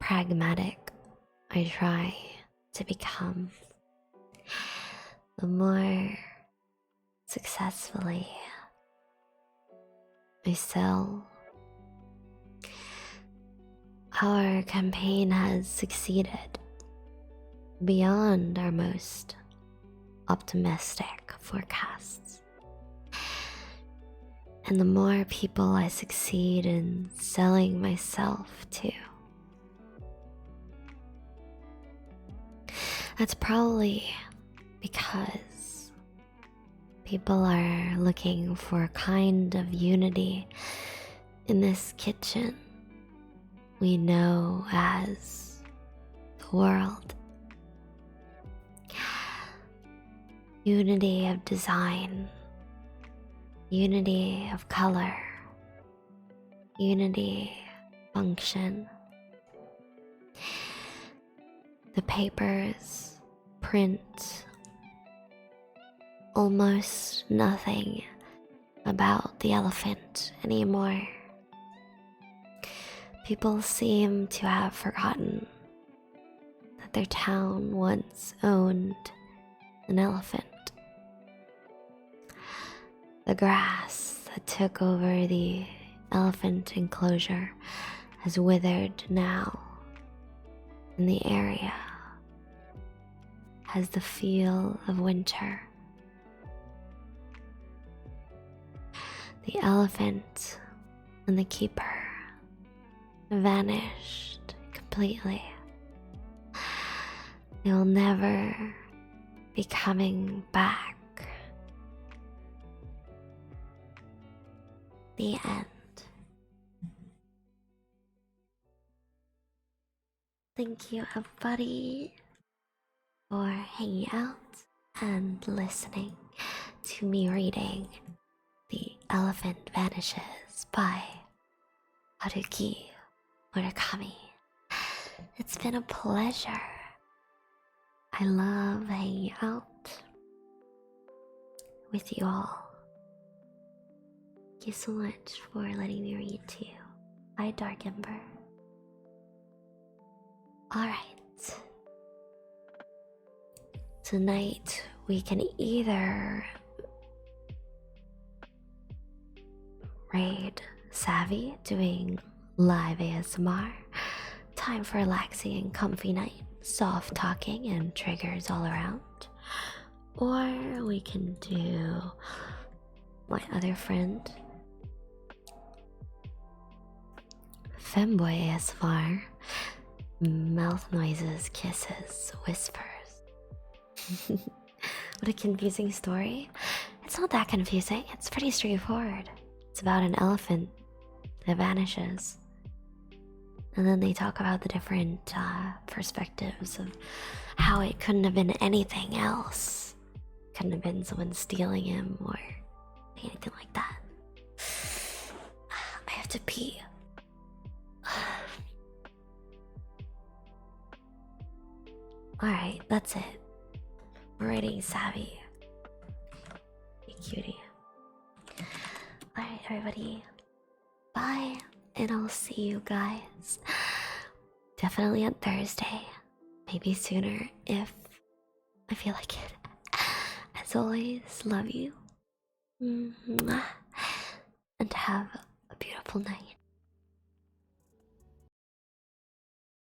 pragmatic I try to become, the more successfully I sell. Our campaign has succeeded beyond our most optimistic forecasts. And the more people I succeed in selling myself to, that's probably because people are looking for a kind of unity in this kitchen we know as the world. Unity of design, unity of color, unity of function. The papers print almost nothing about the elephant anymore. People seem to have forgotten that their town once owned an elephant. The grass that took over the elephant enclosure has withered now, and the area has the feel of winter. The elephant and the keeper vanished completely. They will never be coming back. The end. Thank you, everybody, for hanging out and listening to me reading The Elephant Vanishes by Haruki Murakami. It's been a pleasure. I love hanging out with you all. Thank you so much for letting me read to you. Bye, Dark Ember. Alright. Tonight we can either raid Savvy doing live ASMR, time for relaxing and comfy night, soft talking and triggers all around, or we can do my other friend Femboy ASMR Mouth noises, kisses, whispers. What a confusing story. It's not that confusing, it's pretty straightforward. It's about an elephant that vanishes. And then they talk about the different perspectives of how it couldn't have been anything else. Couldn't have been someone stealing him or anything like that. I have to pee. Alright, that's it. Writing savvy. You cutie. Alright, everybody. Bye. And I'll see you guys definitely on Thursday. Maybe sooner if I feel like it. As always, love you. And have a beautiful night.